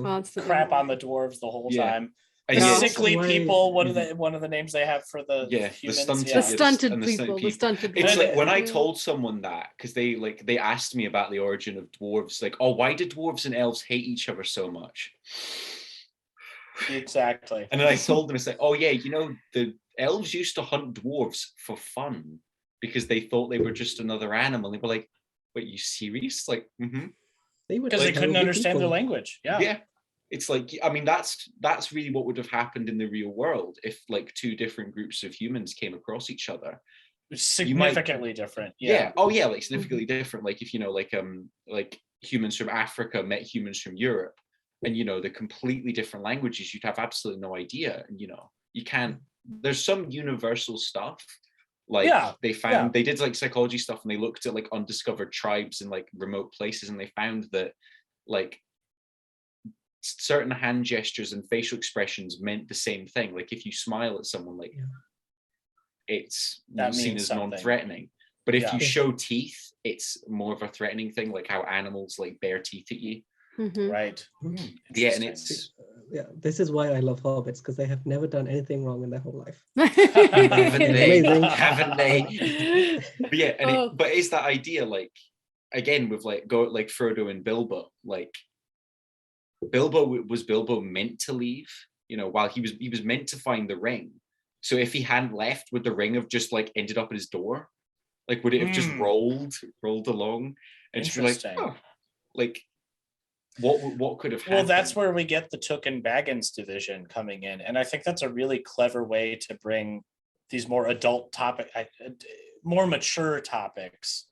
crap on the dwarves the whole time.
And
sickly people. One of the names they have for the humans,
the stunted people.
It's like when I told someone that, because they asked me about the origin of dwarves, like, why did dwarves and elves hate each other so much?
Exactly.
And then I told them, it's like, you know, the elves used to hunt dwarves for fun, because they thought they were just another animal. They were like, wait, you serious? Like,
because they couldn't understand their language. Yeah.
It's like, I mean, that's really what would have happened in the real world if like two different groups of humans came across each other.
Significantly different.
Like significantly different. Like if, you know, like humans from Africa met humans from Europe, and, you know, the completely different languages, you'd have absolutely no idea. And, you know, you can't, there's some universal stuff. Like they did like psychology stuff, and they looked at like undiscovered tribes in like remote places, and they found that like certain hand gestures and facial expressions meant the same thing. Like if you smile at someone, like it's seen as non-threatening, but if you show teeth, it's more of a threatening thing, like how animals like bare teeth at you.
Right.
And it's
this is why I love hobbits, because they have never done anything wrong in their whole life.
haven't they? But but it's that idea, like again with like Frodo and Bilbo, like was Bilbo meant to leave, you know, while he was meant to find the ring. So if he hadn't left, would the ring have just like ended up at his door? Like would it have just rolled along? And just be like, what could have happened?
Well, that's where we get the Took and Baggins division coming in, and I think that's a really clever way to bring these more adult more mature topics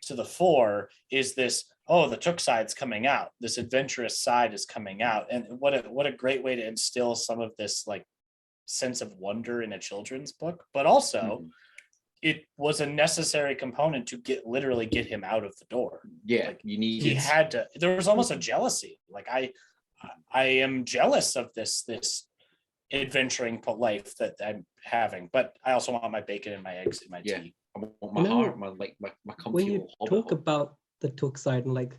to the fore. Is this the Took side's coming out, this adventurous side is coming out, and what a great way to instill some of this like sense of wonder in a children's book, but also it was a necessary component to literally get him out of the door.
Like, he
had to. There was almost a jealousy. Like I am jealous of this adventuring life that I'm having, but I also want my bacon and my eggs and my tea.
I want my
You know,
heart, my comfy
when you
little hobbit
talk
hole.
about the Took side, and like,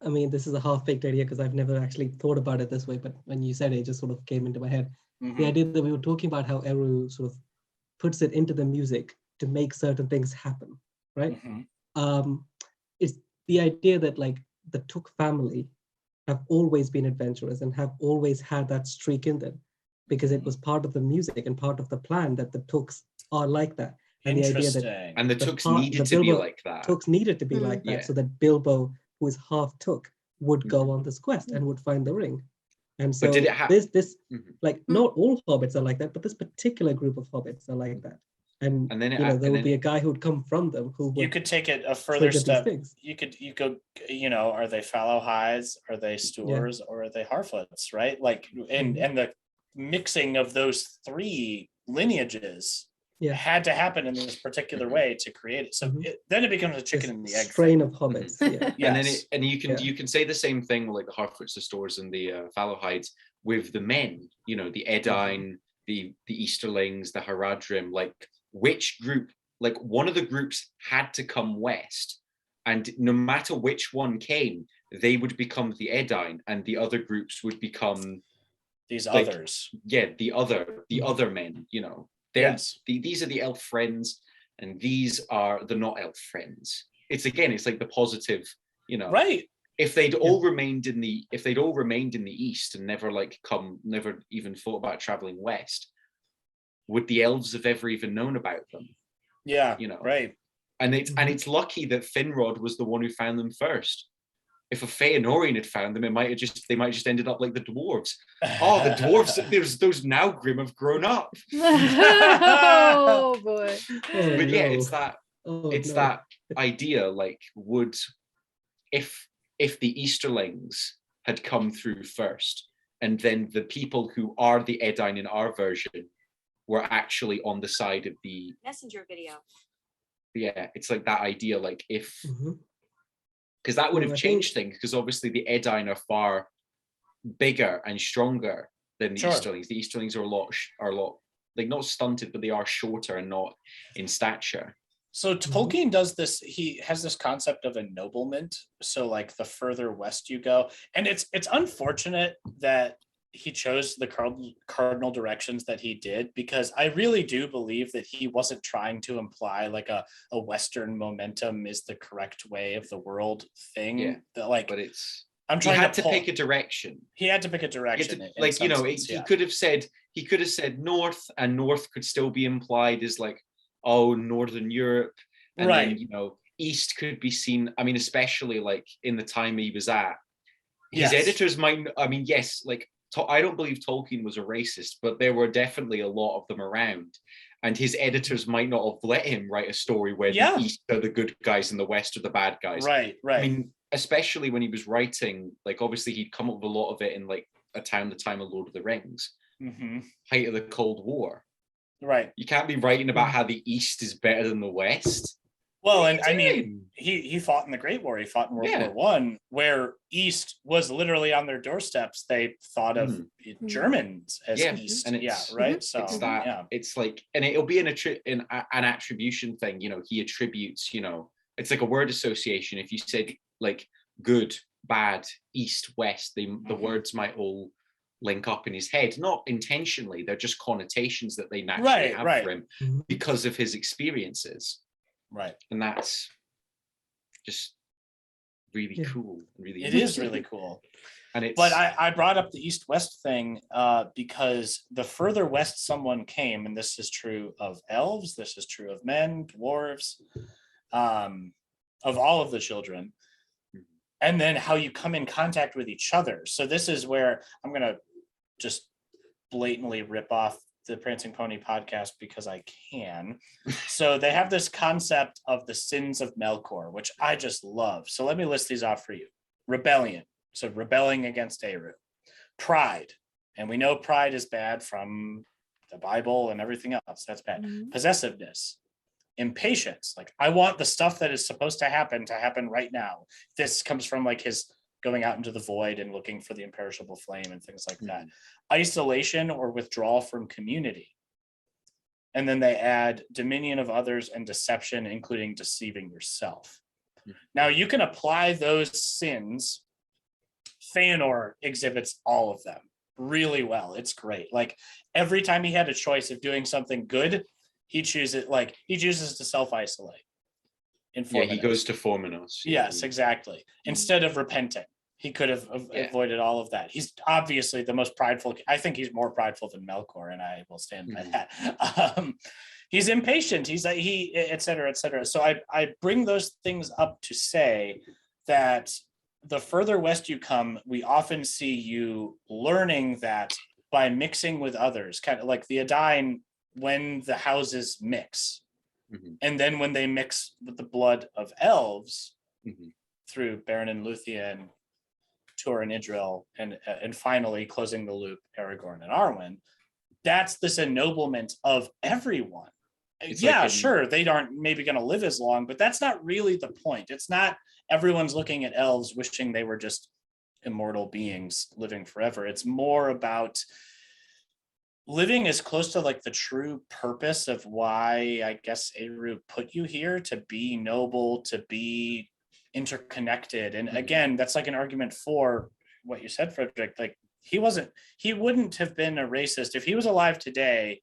I mean, this is a half-baked idea because I've never actually thought about it this way, but when you said it, it just sort of came into my head. The idea that we were talking about how Eru sort of puts it into the music to make certain things happen, right? It's the idea that like the Took family have always been adventurous and have always had that streak in them because it was part of the music and part of the plan that the Tooks are like that. And the idea that
and the Tooks needed to be like that.
Tooks needed to be like that, so that Bilbo, who is half Took, would go on this quest and would find the ring. And so
did it
this like not all hobbits are like that, but this particular group of hobbits are like that. And
then
you know, there would be a guy who would come from them who would
you could take it a further
trigger
step.
these things.
You go, you know, are they fallow hides, are they Stoors, or are they Harfoots, right? Like, and the mixing of those three lineages had to happen in this particular way to create it. So then it becomes a chicken and the egg
strain
thing.
of hobbits.
And then you can say the same thing like the Harfoots, the Stoors, and the Fallowhides with the men. You know, the Edain, the Easterlings, the Haradrim. Like, which group? Like, one of the groups had to come west, and no matter which one came, they would become the Edain, and the other groups would become
these others.
Yeah, the other men. You know. These are the elf friends, and these are the not elf friends. It's like the positive, you know.
Right.
If they'd all remained in the east and never even thought about traveling west, would the elves have ever even known about them?
Yeah.
You know.
Right.
And it's lucky that Finrod was the one who found them first. If a Feanorian had found them, they might have just ended up like the dwarves. Oh, the dwarves! There's those now Grim have grown up.
Oh boy!
But yeah, it's that idea. Like, if the Easterlings had come through first, and then the people who are the Edain in our version were actually on the side of the
messenger video.
Yeah, it's like that idea. Like if. Because that would have changed things, because obviously the Edain are far bigger and stronger than the Easterlings. The Easterlings are a lot like not stunted, but they are shorter and not in stature.
So Tolkien does this, he has this concept of ennoblement. So like the further west you go, and it's unfortunate that he chose the cardinal directions that he did, because I really do believe that he wasn't trying to imply like a Western momentum is the correct way of the world thing.
Yeah,
but
he had to pick a direction.
He had to pick a direction.
Like, you know, he could have said north, and north could still be implied as like, oh, Northern Europe. And then, you know, east could be seen, I mean, especially like in the time he was at. His editors might, I mean, yes, like, I don't believe Tolkien was a racist, but there were definitely a lot of them around. And his editors might not have let him write a story where the East are the good guys and the West are the bad guys.
Right.
I mean, especially when he was writing, like, obviously he'd come up with a lot of it in like the time of Lord of the Rings, height of the Cold War.
Right.
You can't be writing about how the East is better than the West.
Well, and I mean, he fought in the Great War. He fought in World War I, where East was literally on their doorsteps. They thought of Germans as East.
And
right. So
it's that. It's like, and it'll be an attribution thing. You know, he attributes. You know, it's like a word association. If you said like good, bad, East, West, the words might all link up in his head, not intentionally. They're just connotations that they naturally have for him because of his experiences.
Right.
And that's just really cool.
It is really cool.
And it's,
but I brought up the East-West thing because the further west someone came, and this is true of elves, this is true of men, dwarves, of all of the children, and then how you come in contact with each other. So this is where I'm going to just blatantly rip off the Prancing Pony podcast because I can. So they have this concept of the sins of Melchor, which I just love. So let me list these off for you. Rebellion. So rebelling against Eru. Pride. And we know pride is bad from the Bible and everything else. That's bad. Possessiveness. Impatience. Like, I want the stuff that is supposed to happen right now. This comes from like his going out into the void and looking for the imperishable flame and things like that. Isolation or withdrawal from community. And then they add dominion of others and deception, including deceiving yourself. Now you can apply those sins. Feanor exhibits all of them really well. It's great. Like every time he had a choice of doing something good, he chooses to self-isolate.
Yeah, he goes to Forminos.
Yes, exactly. Instead of repenting, he could have avoided all of that. He's obviously the most prideful. I think he's more prideful than Melchor, and I will stand by that. He's impatient. He's like et cetera, et cetera. So I bring those things up to say that the further west you come, we often see you learning that by mixing with others, kind of like the Adine, when the houses mix. And then when they mix with the blood of elves through Beren and Luthien, Turin, Idril, and finally closing the loop, Aragorn and Arwen, that's this ennoblement of everyone. It's sure, they aren't maybe going to live as long, but that's not really the point. It's not everyone's looking at elves wishing they were just immortal beings living forever. It's more about living as close to like the true purpose of why I guess Eru put you here, to be noble, to be interconnected. And again, that's like an argument for what you said, Frederik. Like he wouldn't have been a racist if he was alive today.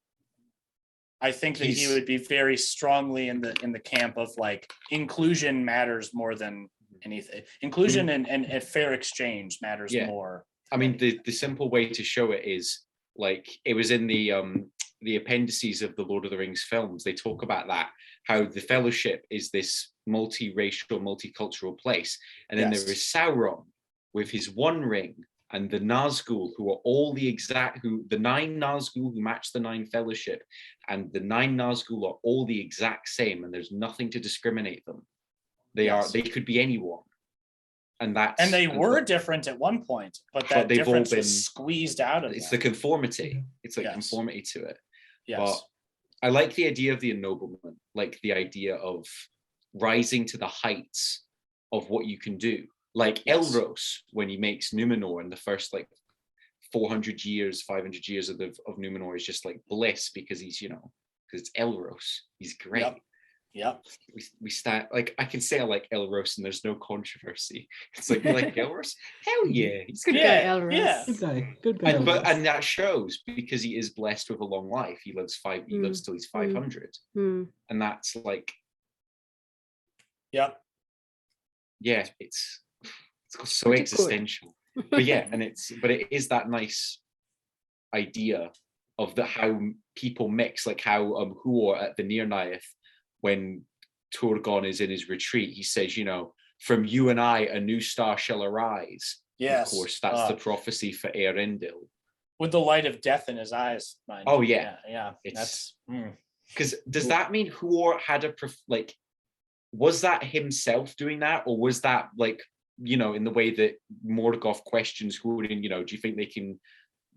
I think that he would be very strongly in the camp of like inclusion matters more than anything. Inclusion and fair exchange matters more.
I mean, the simple way to show it is like it was in the appendices of the Lord of the Rings films. They talk about that, how the Fellowship is this multiracial, multicultural place, and then there is Sauron with his one ring, and the Nazgul, who are all the 9 Nazgul who match the 9 Fellowship, and the 9 Nazgul are all the exact same, and there's nothing to discriminate them. They could be anyone. And they
were different at one point, but that difference was squeezed out of
it's them. The conformity. It's like conformity to it. Yes. But I like the idea of the ennoblement, like the idea of rising to the heights of what you can do. Like Elros, when he makes Numenor in the first like 400 years, 500 years of Numenor is just like bliss because he's, because it's Elros. He's great.
Yep.
We start like I can say I like Elros and there's no controversy. It's like you like Elros? Hell yeah, he's
good guy, Elros.
Yeah. Good guy.
And that shows because he is blessed with a long life. He lives till he's 500, and that's like,
yeah,
it's so pretty existential. But yeah, and it is that nice idea of how people mix, like how Huor at the Nirnaeth, when Turgon is in his retreat, he says, from you and I, a new star shall arise.
Yes.
Of course, that's the prophecy for Eärendil.
With the light of death in his eyes, mind.
Oh, yeah.
Yeah. That's
because does that mean Huor had was that himself doing that? Or was that like, in the way that Morgoth questions Hurin, do you think they can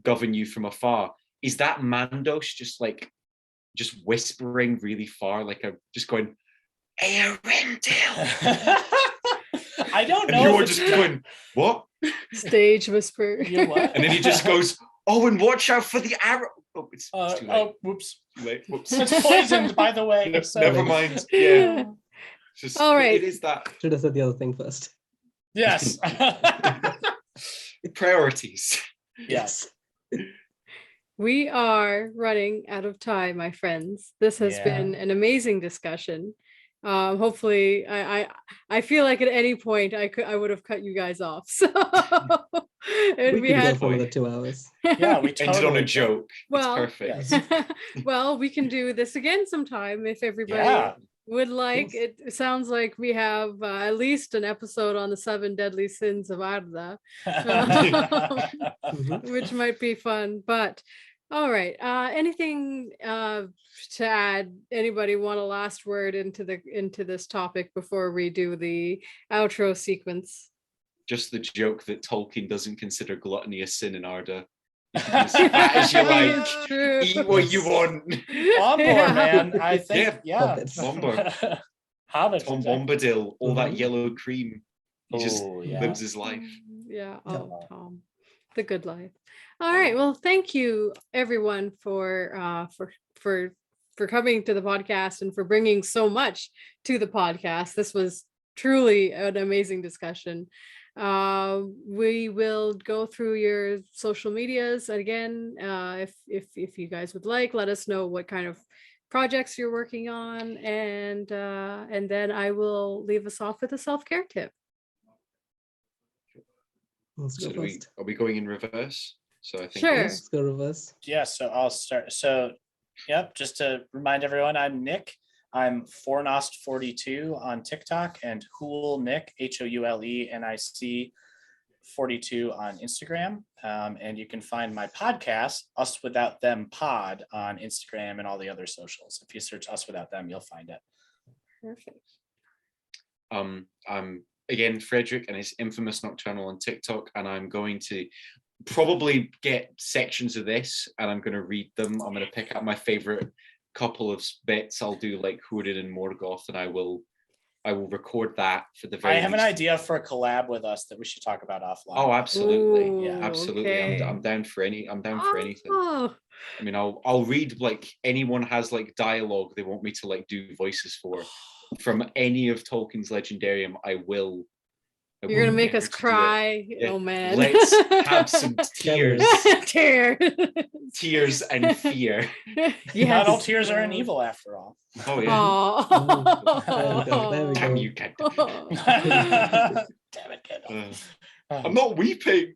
govern you from afar? Is that Mandos just whispering really far, just going, Eärendil.
I don't know.
And you're just going, what?
Stage whisper.
What?
And then he just goes, oh, and watch out for the arrow. Oh, it's too late.
Oh, whoops.
Too late. Whoops.
It's poisoned, by the way.
No, so. Never mind. Yeah.
All right.
It is that.
Should have said the other thing first.
Yes.
Priorities.
Yes.
We are running out of time, my friends. This has been an amazing discussion. Hopefully, I feel like at any point I would have cut you guys off. So
we had go for another 2 hours.
Yeah, we
ended on a joke.
Well,
it's perfect.
Yes. Well, we can do this again sometime if everybody would like. It sounds like we have at least an episode on the 7 deadly sins of Arda, which might be fun. But all right, anything to add? Anybody want a last word into this topic before we do the outro sequence?
Just the joke that Tolkien doesn't consider gluttony a sin in Arda. You can be as fat as you like. Eat what you want.
Bombor, man. I think,
Bombor.
Hobbits.
Tom Bombadil, all that yellow cream. He just lives his life.
Yeah. Oh, Tom, the good life. All right. Well, thank you everyone for coming to the podcast and for bringing so much to the podcast. This was truly an amazing discussion. We will go through your social medias again. If you guys would like, let us know what kind of projects you're working on, and then I will leave us off with a self-care tip.
Let's go
So
first.
are we going in reverse? So I think
Sure.
Let's go reverse.
Yeah, so I'll start. So, yep, just to remind everyone, I'm Nick. I'm Fornost42 on TikTok and Houle Nick, HOULENIC 42 on Instagram. And you can find my podcast, Us Without Them Pod, on Instagram and all the other socials. If you search Us Without Them, you'll find it.
Perfect.
I'm again Frederik, and it's Infamous Nocturnal on TikTok, and I'm going to probably get sections of this and I'm going to read them. I'm going to pick out my favorite couple of bits. I'll do like Hurin and Morgoth, and I will record that for the very
I have an
least.
idea for a collab with us that we should talk about offline.
Oh, absolutely.
Ooh,
Yeah, absolutely.
okay.
I'm down for anything.
Oh,
I mean, I'll read, like, anyone has like dialogue they want me to like do voices for from any of Tolkien's Legendarium. I will
you're gonna make
endeavor
us
to do it.
cry.
Yeah.
Oh man.
Let's have some tears,
Tear.
tears and fear.
Yes.
Not all tears are an evil, after all.
Oh yeah.
Oh.
There we go.
Damn you, kid.
Damn it, Gandalf.
I'm not weeping.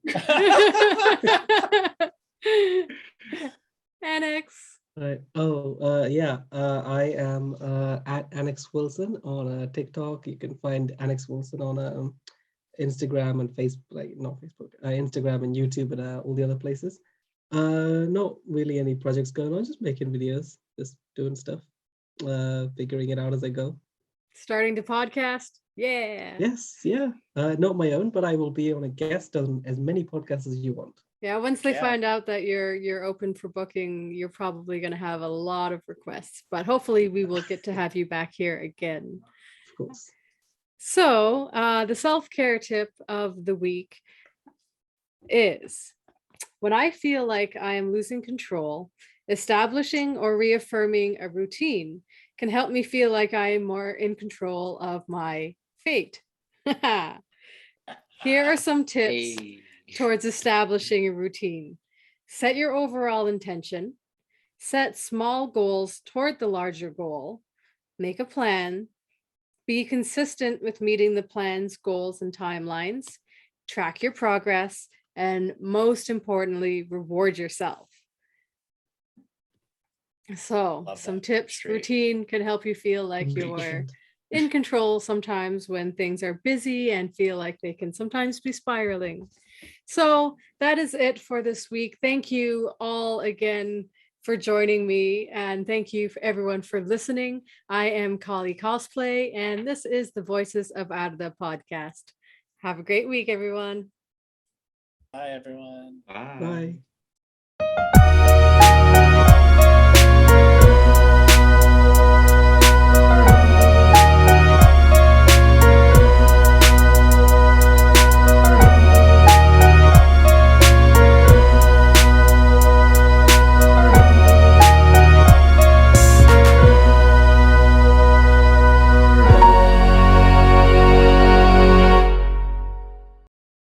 Annex.
Right. I am at Annex Wilson on TikTok. You can find Annex Wilson on Instagram and Facebook, like not Facebook, Instagram and YouTube and all the other places. Not really any projects going on, just making videos, just doing stuff, figuring it out as I go.
Starting to podcast. Yeah.
Yes, yeah. Not my own, but I will be on a guest on as many podcasts as you want.
Yeah, once they
Yeah.
find out that you're open for booking, you're probably going to have a lot of requests, but hopefully we will get to have you back here again.
Of course.
So the self-care tip of the week is, when I feel like I am losing control, establishing or reaffirming a routine can help me feel like I am more in control of my fate. Here are some tips towards establishing a routine. Set your overall intention. Set small goals toward the larger goal. Make a plan. Be consistent with meeting the plan's goals and timelines. Track your progress. And most importantly, reward yourself. So
Love
some
that.
tips.
Straight.
Routine can help you feel like you're
Efficient.
in control sometimes when things are busy and feel like they can sometimes be spiraling. So that is it for this week. Thank you all again for joining me, and thank you for everyone for listening. I am KaliCosplay, and this is the Voices of Arda podcast. Have a great week, everyone.
Bye, everyone.
Bye.
Bye.